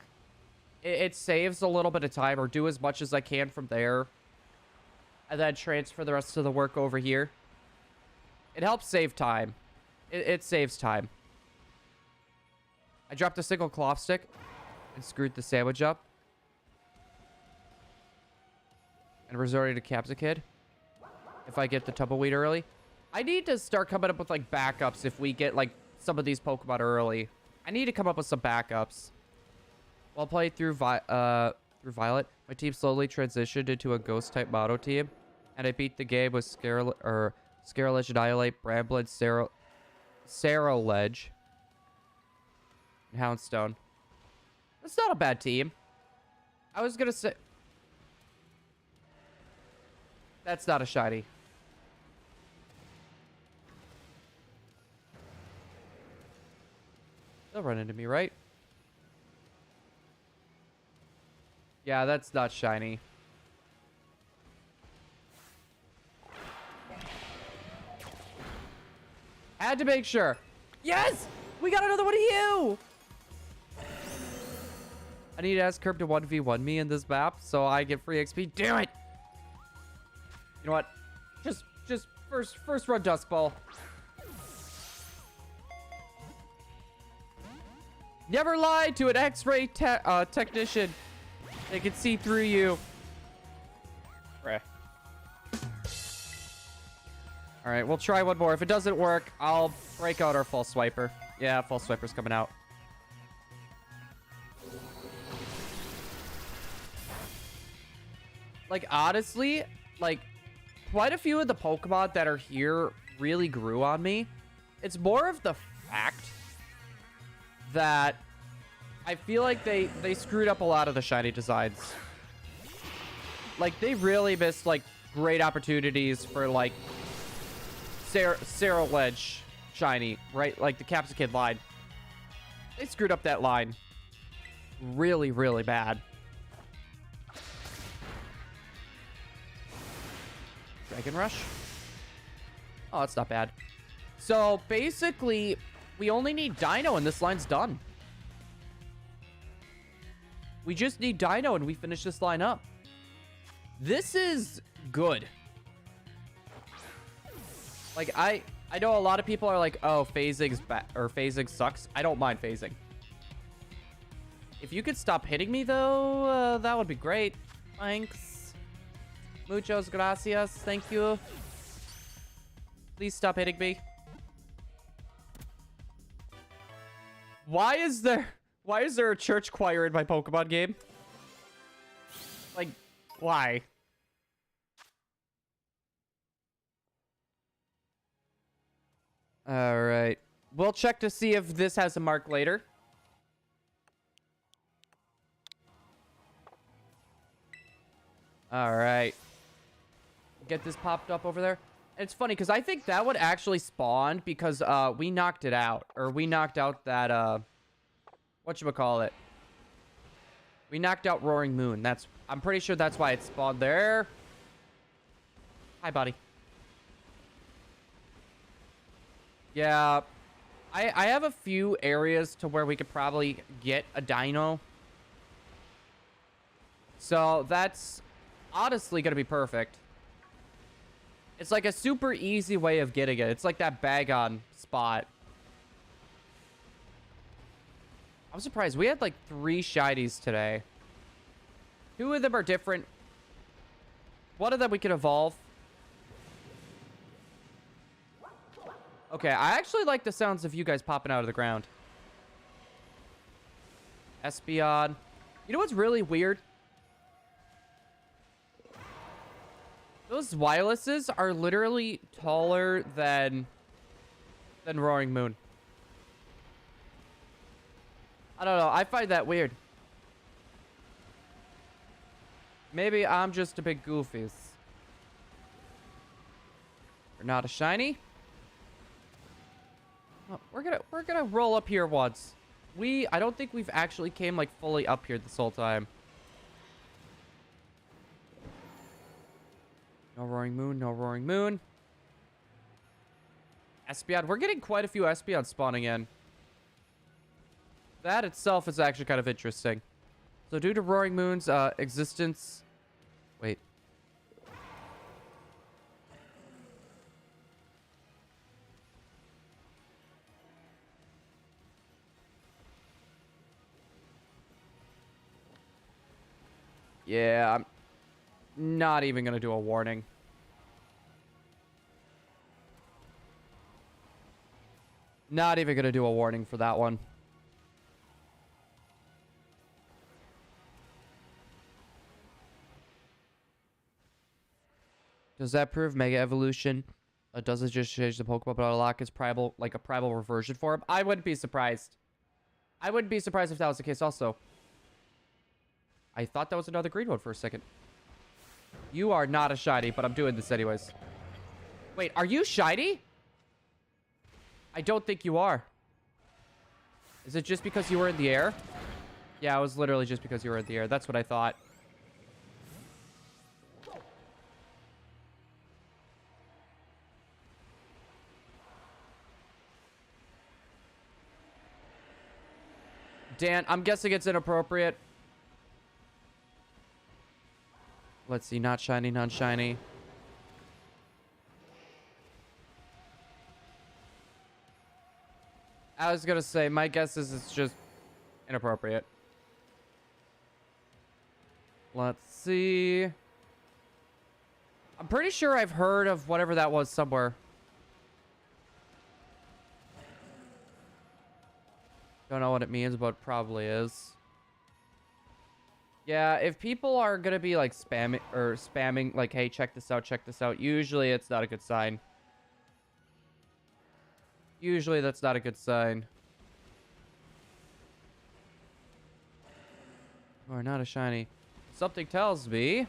It saves a little bit of time, or do as much as I can from there and then transfer the rest of the work over here. It helps save time. It saves time. I dropped a single cloth stick and screwed the sandwich up and resorted to Capsicid if I get the tumbleweed early. I need to start coming up with like backups if we get like some of these Pokemon early. I need to come up with some backups. While playing through Violet, my team slowly transitioned into a Ghost-type Mono team, and I beat the game with Scarlet Annihilate, Bramblin, Ledge, and Houndstone. That's not a bad team. I was gonna say... That's not a shiny. They'll run into me, right? Yeah, that's not shiny. Had to make sure. Yes! We got another one of you! I need to ask Curb to 1v1 me in this map so I get free XP. Damn it! You know what? Just first run Dusk Ball. Never lie to an X-ray technician. They can see through you. Bruh. All right, we'll try one more. If it doesn't work, I'll break out our full swiper. Yeah, full swiper's coming out. Like, honestly, like, quite a few of the Pokemon that are here really grew on me. It's more of the fact that I feel like they screwed up a lot of the shiny designs. Like, they really missed, like, great opportunities for, like, Sarah Ledge shiny, right? Like, the Capsicum line. They screwed up that line really, really bad. Dragon Rush? Oh, that's not bad. So, basically, we only need Dino and this line's done. We just need Dino and we finish this line up. This is good. Like, I know a lot of people are like, oh, phasing sucks. I don't mind phasing. If you could stop hitting me, though, that would be great. Thanks. Muchos gracias. Thank you. Please stop hitting me. Why is there a church choir in my Pokemon game? Like, why? All right. We'll check to see if this has a mark later. All right. Get this popped up over there. It's funny because I think that would actually spawn because we knocked it out. Or we knocked out that, whatchamacallit. We knocked out Roaring Moon. I'm pretty sure that's why it spawned there. Hi, buddy. Yeah, I have a few areas to where we could probably get a dino. So that's honestly going to be perfect. It's like a super easy way of getting it. It's like that Bagon spot. I'm surprised. We had like 3 shinies today. 2 of them are different. One of them we can evolve. Okay, I actually like the sounds of you guys popping out of the ground. Espeon. You know what's really weird? Those wirelesses are literally taller than Roaring Moon. I don't know. I find that weird. Maybe I'm just a big goofies. We're not a shiny. Oh, we're gonna roll up here once. I don't think we've actually came like fully up here this whole time. No Roaring Moon, no Roaring Moon. Espeon. We're getting quite a few Espeon spawning in. That itself is actually kind of interesting. So due to Roaring Moon's existence... Wait. Yeah, I'm not even going to do a warning. Not even going to do a warning for that one. Does that prove Mega Evolution doesn't just change the Pokemon, but unlock its primal, like a primal reversion form? I wouldn't be surprised. I wouldn't be surprised if that was the case also. I thought that was another green one for a second. You are not a shiny, but I'm doing this anyways. Wait, are you shiny? I don't think you are. Is it just because you were in the air? Yeah, it was literally just because you were in the air. That's what I thought. Dan, I'm guessing it's inappropriate. Let's see, not shiny, non-shiny. I was gonna say, my guess is it's just inappropriate. Let's see. I'm pretty sure I've heard of whatever that was somewhere. Don't know what it means, but it probably is. Yeah, if people are gonna be like spamming like, hey, check this out, usually it's not a good sign. Usually that's not a good sign. Or not a shiny. Something tells me.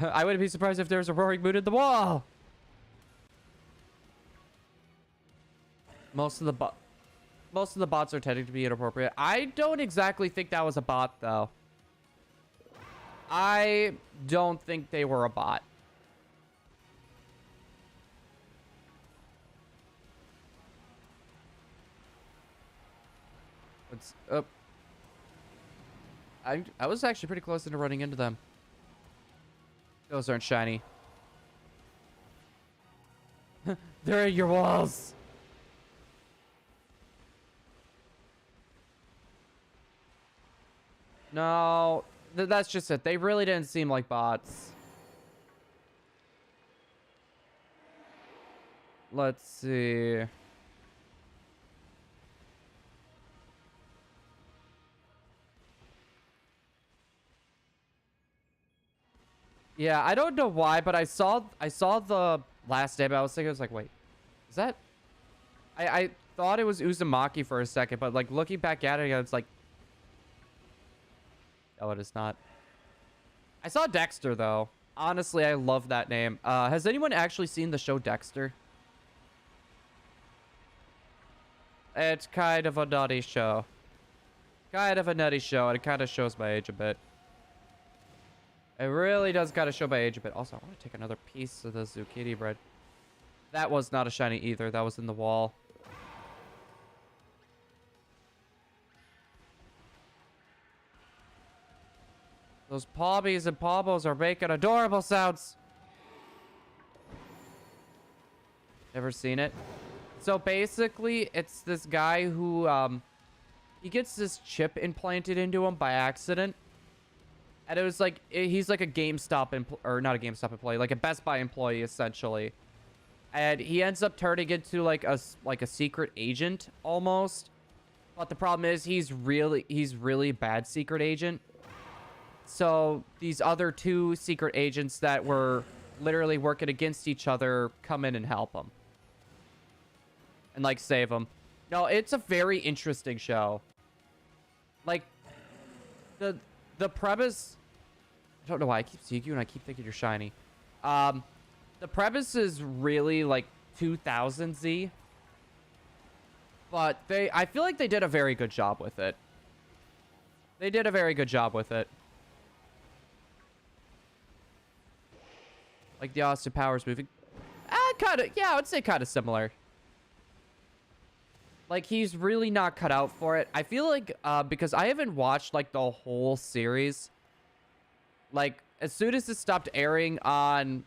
I wouldn't be surprised if there was a roaring moon in the wall. Most of the bots are tending to be inappropriate. I don't exactly think that was a bot, though. I don't think they were a bot. What's up? I was actually pretty close into running into them. Those aren't shiny. They're in your walls. No, that's just it. They really didn't seem like bots. Let's see. Yeah, I don't know why, but I saw the last name. I was thinking, I was like, wait, is that? I thought it was Uzumaki for a second, but like looking back at it again, it's like, oh, it is not. I saw Dexter though. Honestly, I love that name. Has anyone actually seen the show Dexter? It's kind of a nutty show. Kind of a nutty show, and it kind of shows my age a bit. It really does kind of show my age a bit. Also, I want to take another piece of the zucchini bread. That was not a shiny either. That was in the wall. Those Pawbies and Pawbos are making adorable sounds. Never seen it. So basically, it's this guy who, he gets this chip implanted into him by accident. And it was like, he's like a GameStop, or not a GameStop employee, like a Best Buy employee, essentially. And he ends up turning into like a secret agent, almost. But the problem is, he's really bad secret agent. So these other two secret agents that were literally working against each other come in and help him. And like save him. No, it's a very interesting show. Like, the premise... I don't know why I keep seeing you and I keep thinking you're shiny. The premise is really like 2000Z. But I feel like they did a very good job with it. They did a very good job with it. Like the Austin Powers movie. Kind of, yeah, I would say kind of similar. Like, he's really not cut out for it. I feel like, because I haven't watched, like, the whole series. Like, as soon as it stopped airing on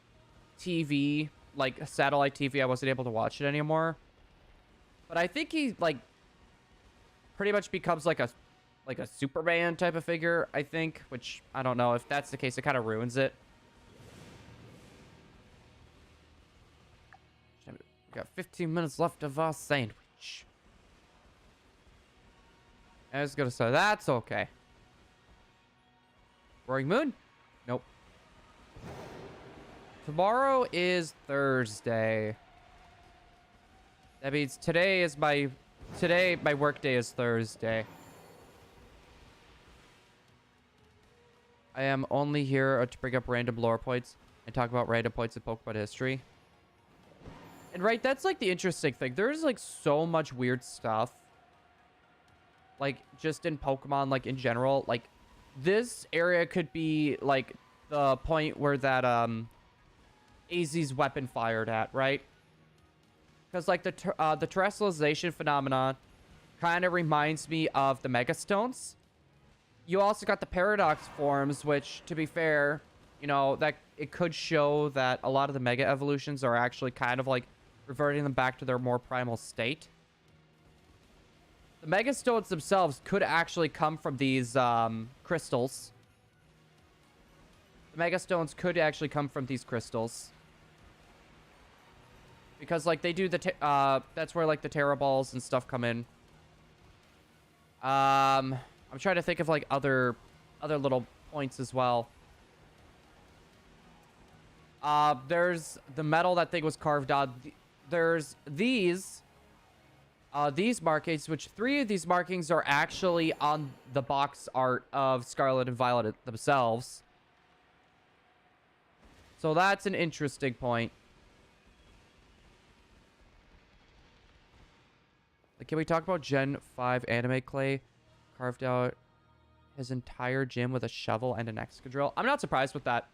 TV, like, satellite TV, I wasn't able to watch it anymore. But I think he, like, pretty much becomes, like a Superman type of figure, I think. Which, I don't know. If that's the case, it kind of ruins it. We got 15 minutes left of our sandwich. I was gonna say, that's okay. Roaring Moon? Nope. Tomorrow is Thursday. That means today my work day is Thursday. I am only here to bring up random lore points and talk about random points in Pokemon history. And right, that's like the interesting thing. There's like so much weird stuff. Like, just in Pokemon, like, in general. Like, this area could be, like, the point where that, AZ's weapon fired at, right? Because, like, the terrestrialization phenomenon kind of reminds me of the Megastones. You also got the Paradox forms, which, to be fair, you know, that it could show that a lot of the Mega Evolutions are actually kind of, like, reverting them back to their more primal state. The Megastones themselves could actually come from these crystals. The Megastones could actually come from these crystals. Because, like, they do that's where, like, the Terra Balls and stuff come in. I'm trying to think of, like, other little points as well. There's the metal that thing was carved on. There's these markings, which 3 of these markings are actually on the box art of Scarlet and Violet themselves. So that's an interesting point. Can we talk about Gen 5 anime clay carved out his entire gym with a shovel and an excadrill? I'm not surprised with that.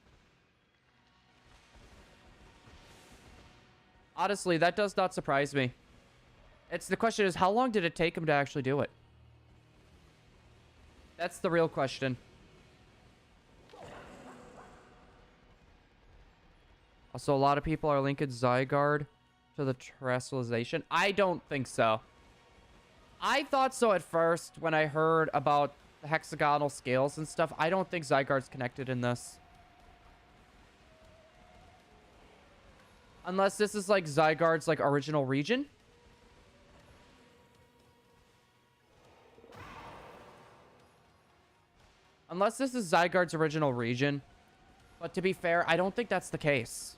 Honestly, that does not surprise me. The question is, how long did it take him to actually do it? That's the real question. Also, a lot of people are linking Zygarde to the terrestrialization. I don't think so. I thought so at first when I heard about the hexagonal scales and stuff. I don't think Zygarde's connected in this. Unless this is like Zygarde's like original region. Unless this is Zygarde's original region. But to be fair, I don't think that's the case.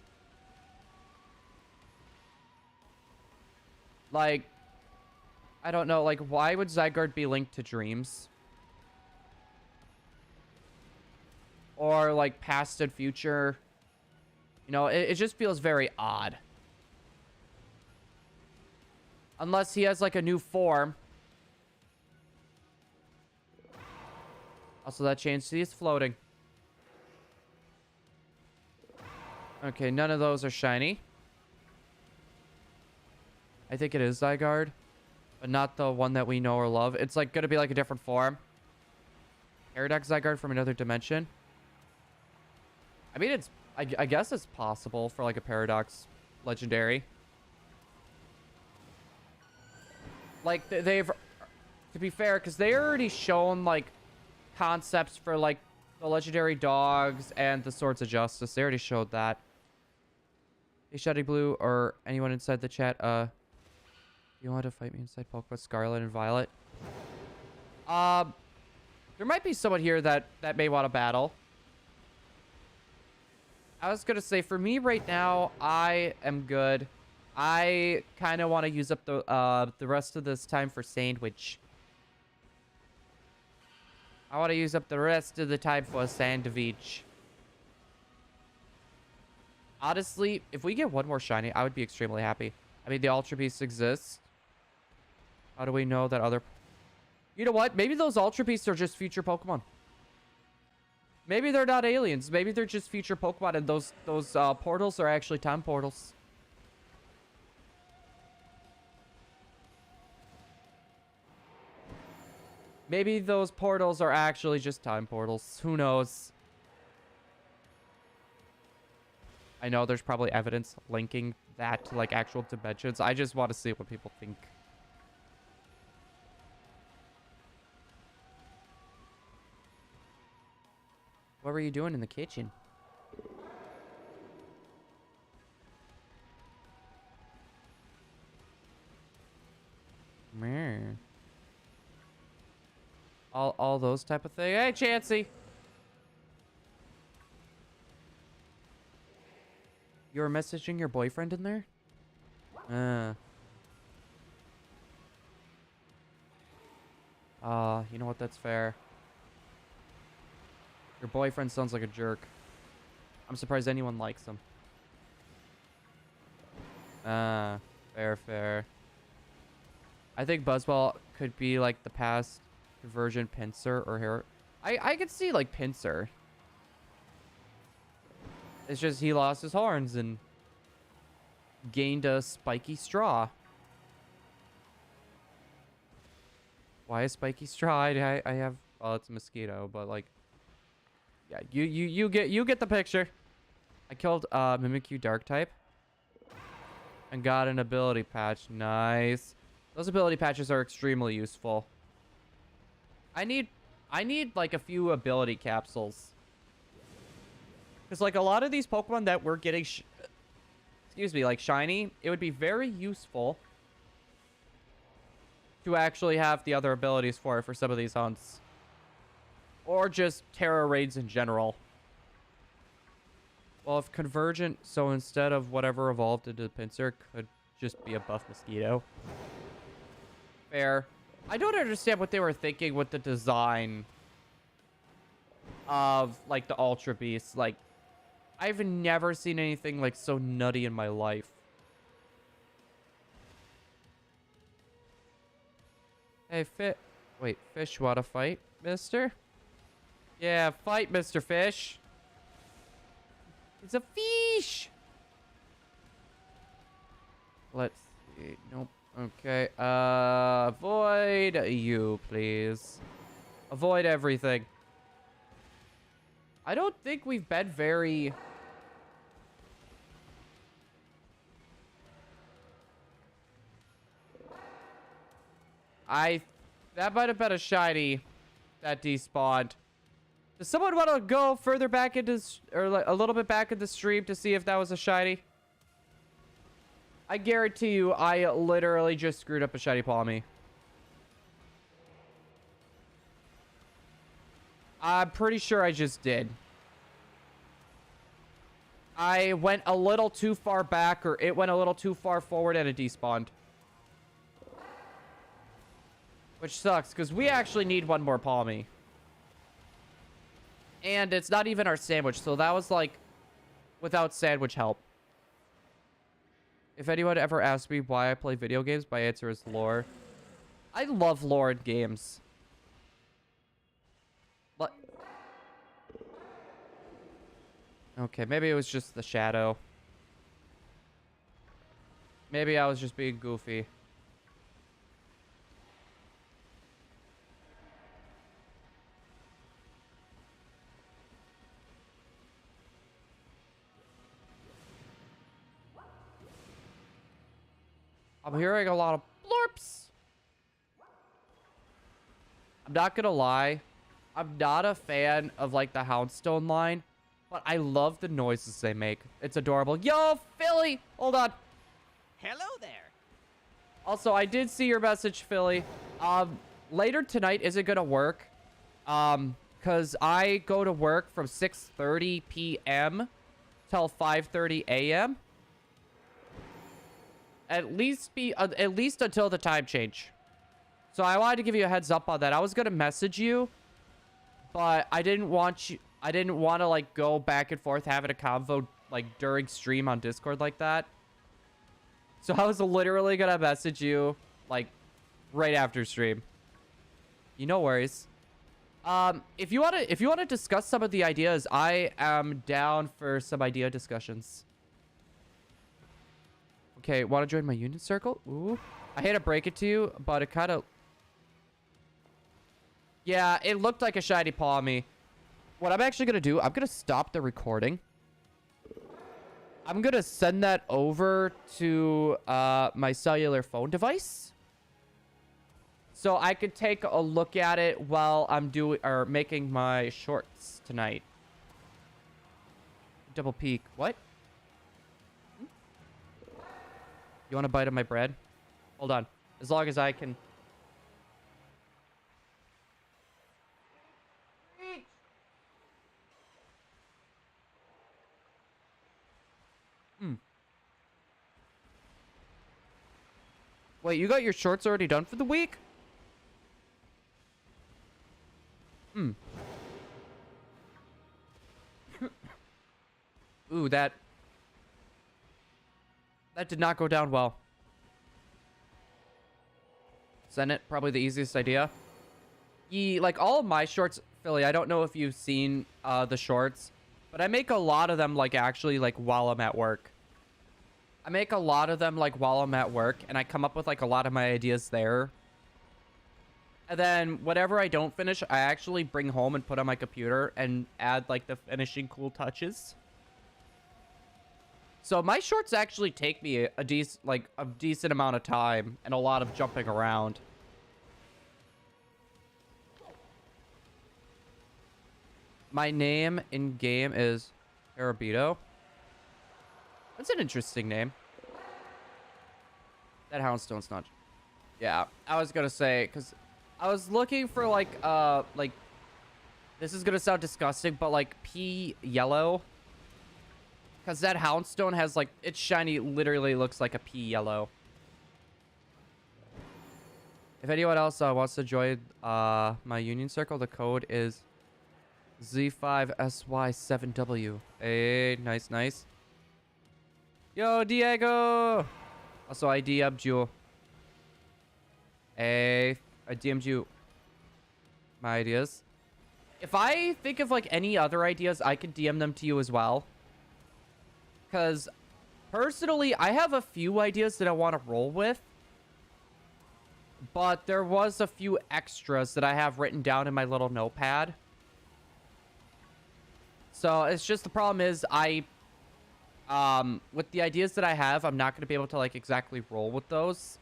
Like, I don't know, like, why would Zygarde be linked to dreams? Or, like, past and future? You know, it just feels very odd. Unless he has, like, a new form. Also, that change, see, it's floating. Okay, none of those are shiny. I think it is Zygarde. But not the one that we know or love. It's like gonna be like a different form. Paradox Zygarde from another dimension. I mean, I guess it's possible for like a Paradox legendary. Like they've, to be fair, because they already shown like concepts for like the legendary dogs and the Swords of Justice. They already showed that. Hey, ShiningBlue or anyone inside the chat, you want to fight me inside Pokemon Scarlet and Violet? There might be someone here that may want to battle. I was gonna say, for me right now, I am good. I kind of want to use up the rest of this time for sandwich. I want to use up the rest of the time for a sandwich. Honestly, if we get one more shiny, I would be extremely happy. I mean, the Ultra Beasts exist. How do we know that other... You know what? Maybe those Ultra Beasts are just future Pokemon. Maybe they're not aliens. Maybe they're just future Pokemon, and those portals are actually time portals. Maybe those portals are actually just time portals. Who knows? I know there's probably evidence linking that to, like, actual dimensions. I just want to see what people think. What were you doing in the kitchen? Meh. All those type of things. Hey, Chansey! You were messaging your boyfriend in there? You know what? That's fair. Your boyfriend sounds like a jerk. I'm surprised anyone likes him. Fair. I think Buzzwell could be like the past version Pinsir or Hair. I could see like Pinsir. It's just he lost his horns and gained a spiky straw. Why a spiky straw? I have... Oh, it's a mosquito, but like... Yeah, you get the picture. I killed Mimikyu Dark type. And got an ability patch. Nice. Those ability patches are extremely useful. I need like a few ability capsules. Because like a lot of these Pokemon that we're getting... Excuse excuse me, like shiny, it would be very useful to actually have the other abilities for some of these hunts. Or just Terra raids in general. Well, if Convergent, so instead of whatever evolved into the Pinsir, could just be a buff mosquito. Fair. I don't understand what they were thinking with the design of, like, the Ultra Beast. Like, I've never seen anything, like, so nutty in my life. Hey, wait, Fish, wanna fight, mister? Yeah, fight, Mr. Fish. It's a fish! Let's see. Nope. Okay. Avoid you, please. Avoid everything. I don't think we've been very... That might have been a shiny that despawned. Does someone want to go further back into... or like a little bit back in the stream to see if that was a shiny? I guarantee you, I literally just screwed up a shiny Palmy. I'm pretty sure I just did. I went a little too far back, or it went a little too far forward and it despawned. Which sucks, because we actually need one more Palmy. And it's not even our sandwich, so that was like without sandwich help. If anyone ever asks me why I play video games, my answer is lore. I love lore in games. But okay, maybe it was just the shadow. Maybe I was just being goofy. I'm hearing a lot of blurps. I'm not gonna lie. I'm not a fan of, like, the Houndstone line, but I love the noises they make. It's adorable. Yo, Philly! Hold on.
Hello there.
Also, I did see your message, Philly. Later tonight isn't gonna work. Because I go to work from 6:30 p.m. till 5:30 a.m. At least until the time change. So I wanted to give you a heads up on that. I was gonna message you, but I didn't want to, like, go back and forth having a convo, like, during stream on Discord like that. So I was literally gonna message you, like, right after stream. No worries. If you wanna discuss some of the ideas, I am down for some idea discussions. Okay, want to join my union circle? Ooh. I hate to break it to you, but it kind of... Yeah, it looked like a shiny Palmy. What I'm actually going to do, I'm going to stop the recording. I'm going to send that over to my cellular phone device. So I could take a look at it while I'm making my shorts tonight. Double peek. What? You want a bite of my bread? Hold on. As long as I can... Wait, you got your shorts already done for the week? Ooh, that did not go down well. Send it. Probably the easiest idea. Like, all of my shorts, Philly, I don't know if you've seen the shorts, but I make a lot of them, like, actually, like, while I'm at work. I make a lot of them, like, while I'm at work, and I come up with, like, a lot of my ideas there. And then whatever I don't finish, I actually bring home and put on my computer and add, like, the finishing cool touches. So my shorts actually take me a decent amount of time and a lot of jumping around. My name in game is Arabito. That's an interesting name. That Houndstone's not... Yeah, I was gonna say, because I was looking for, like, this is gonna sound disgusting, but, like, pea yellow. Because that Houndstone has, like, its shiny literally looks like a pea yellow. If anyone else wants to join my union circle, the code is Z5SY7W. Hey, nice, nice. Yo, Diego! Also, I DM'd you. Hey, I DM'd you my ideas. If I think of, like, any other ideas, I can DM them to you as well. Because, personally, I have a few ideas that I want to roll with. But there was a few extras that I have written down in my little notepad. So, it's just the problem is with the ideas that I have, I'm not going to be able to, like, exactly roll with those.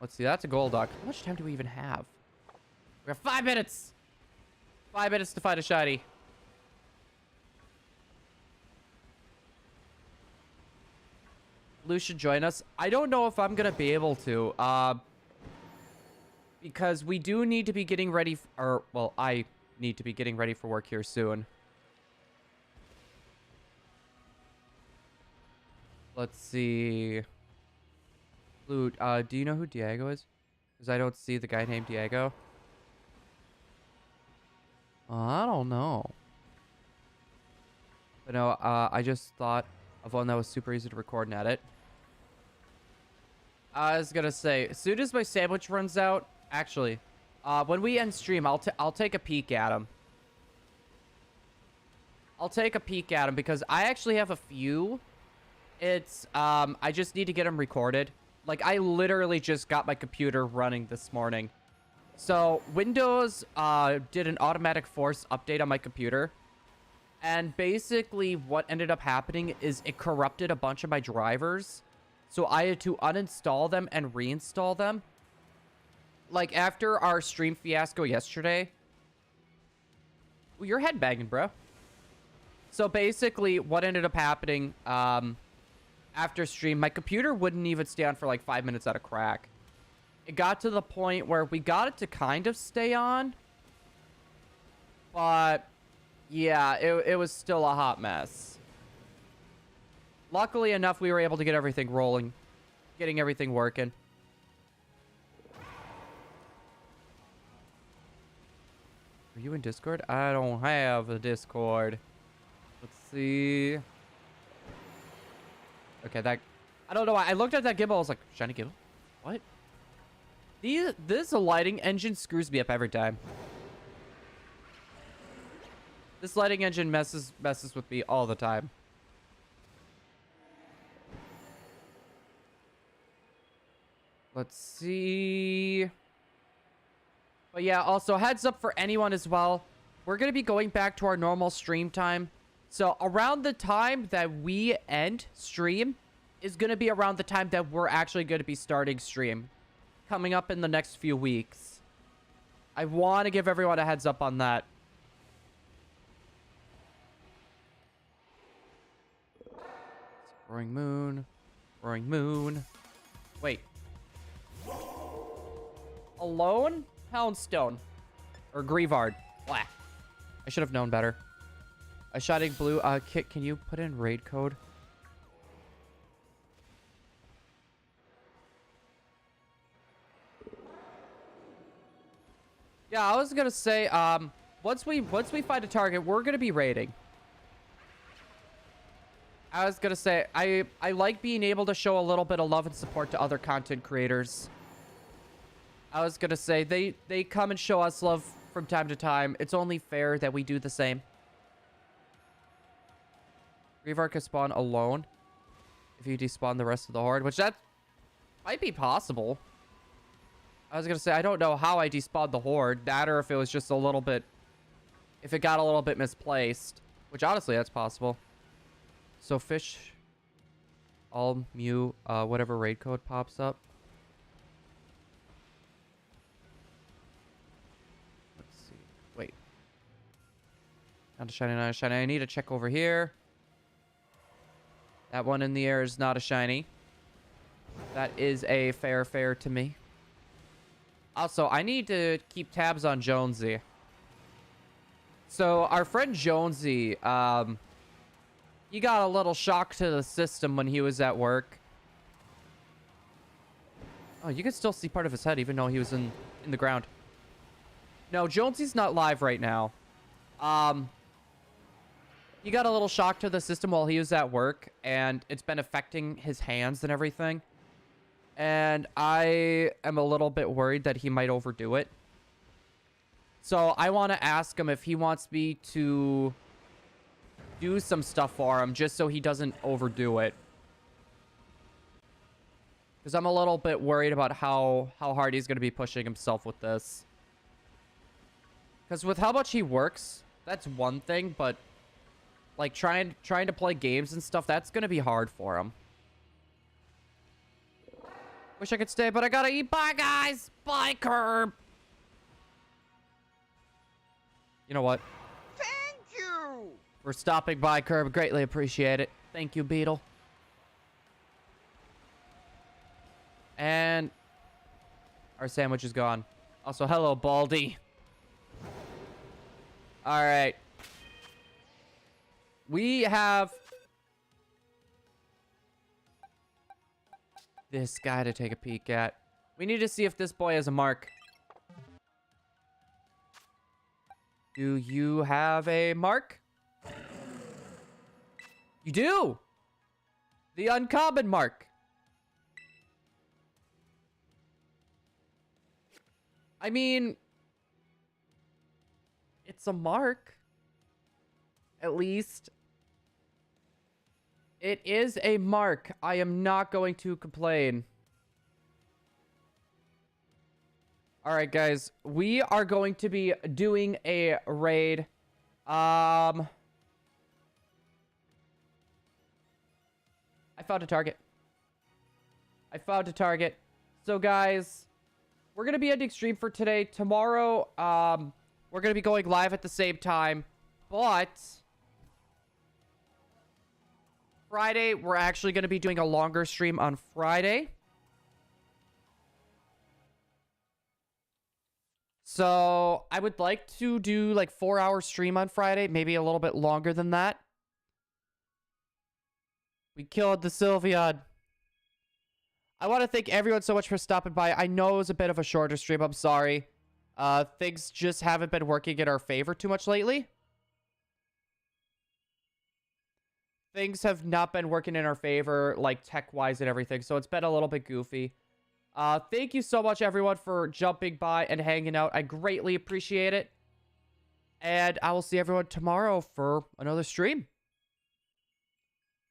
Let's see, that's a gold duck. How much time do we even have? We have 5 minutes! 5 minutes to find a shiny. Blue should join us. I don't know if I'm going to be able to. Because we do need to be getting ready, well, I need to be getting ready for work here soon. Let's see. Blue, do you know who Diego is? Because I don't see the guy named Diego. I don't know. But no, I just thought of one that was super easy to record and edit. I was gonna say, as soon as my sandwich runs out, actually, when we end stream, I'll take a peek at him. I'll take a peek at him because I actually have a few. It's, I just need to get them recorded. Like, I literally just got my computer running this morning. So, Windows, did an automatic force update on my computer. And basically, what ended up happening is it corrupted a bunch of my drivers. So, I had to uninstall them and reinstall them. Like, after our stream fiasco yesterday. Well, you're headbanging, bro. So, basically, what ended up happening, after stream, my computer wouldn't even stay on for like 5 minutes at a crack. It got to the point where we got it to kind of stay on. But, yeah, it was still a hot mess. Luckily enough, we were able to get everything rolling. Getting everything working. Are you in Discord? I don't have a Discord. Let's see. Okay, that... I don't know why. I looked at that gimbal. I was like, shiny gimbal? What? This lighting engine screws me up every time. This lighting engine messes with me all the time. Let's see. But yeah, also heads up for anyone as well. We're going to be going back to our normal stream time. So around the time that we end stream is going to be around the time that we're actually going to be starting stream. Coming up in the next few weeks. I want to give everyone a heads up on that. Roaring moon. Roaring moon. Wait. Alone? Houndstone. Or Grievard. Blah. I should have known better. A ShiningBlue. Kit, can you put in raid code? Yeah, I was gonna say, once we find a target, we're gonna be raiding. I was gonna say, I like being able to show a little bit of love and support to other content creators. I was gonna say, they come and show us love from time to time. It's only fair that we do the same. Grievard can spawn alone if you despawn the rest of the horde, which that might be possible. I was gonna say, I don't know how I despawned the horde. That or if it was just a little bit... If it got a little bit misplaced. Which, honestly, that's possible. So, fish... All Mew, whatever raid code pops up. Let's see. Wait. Not a shiny, not a shiny. I need to check over here. That one in the air is not a shiny. That is a fair to me. Also, I need to keep tabs on Jonesy. So, our friend Jonesy, he got a little shock to the system when he was at work. Oh, you can still see part of his head even though he was in the ground. No, Jonesy's not live right now. He got a little shock to the system while he was at work, and it's been affecting his hands and everything. And I am a little bit worried that he might overdo it. So I want to ask him if he wants me to do some stuff for him just so he doesn't overdo it. Because I'm a little bit worried about how hard he's going to be pushing himself with this. Because with how much he works, that's one thing, but like trying to play games and stuff, that's going to be hard for him. Wish I could stay, but I gotta eat. Bye, guys. Bye, Curb. You know what?
Thank you!
For stopping by, Curb. Greatly appreciate it. Thank you, Beetle. And our sandwich is gone. Also, hello, Baldy. All right. We have this guy to take a peek at. We need to see if this boy has a mark. Do you have a mark? You do! The uncommon mark. I mean, it's a mark. At least. It is a mark. I am not going to complain. Alright, guys. We are going to be doing a raid. I found a target. So, guys, we're going to be ending stream for today. Tomorrow, we're going to be going live at the same time. But Friday, we're actually going to be doing a longer stream on Friday. So, I would like to do like 4-hour stream on Friday, maybe a little bit longer than that. We killed the Sylveon. I want to thank everyone so much for stopping by. I know it was a bit of a shorter stream. I'm sorry. Things just haven't been working in our favor too much lately. Things have not been working in our favor, like tech-wise and everything, so it's been a little bit goofy. Thank you so much, everyone, for jumping by and hanging out. I greatly appreciate it. And I will see everyone tomorrow for another stream.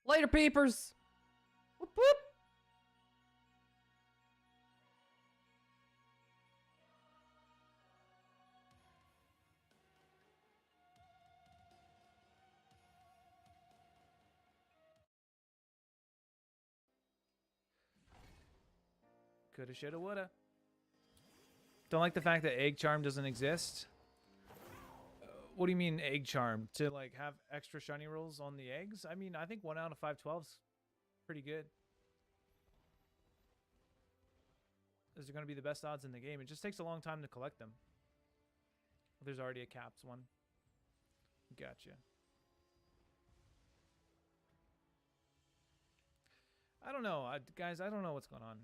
Later, peepers. Whoop, whoop.
Coulda, shoulda, woulda. Don't like the fact that egg charm doesn't exist. What do you mean egg charm? To like have extra shiny rolls on the eggs? I mean, I think 1 out of 512's pretty good. Those are going to be the best odds in the game. It just takes a long time to collect them. There's already a caps one. Gotcha. I don't know, guys. I don't know what's going on.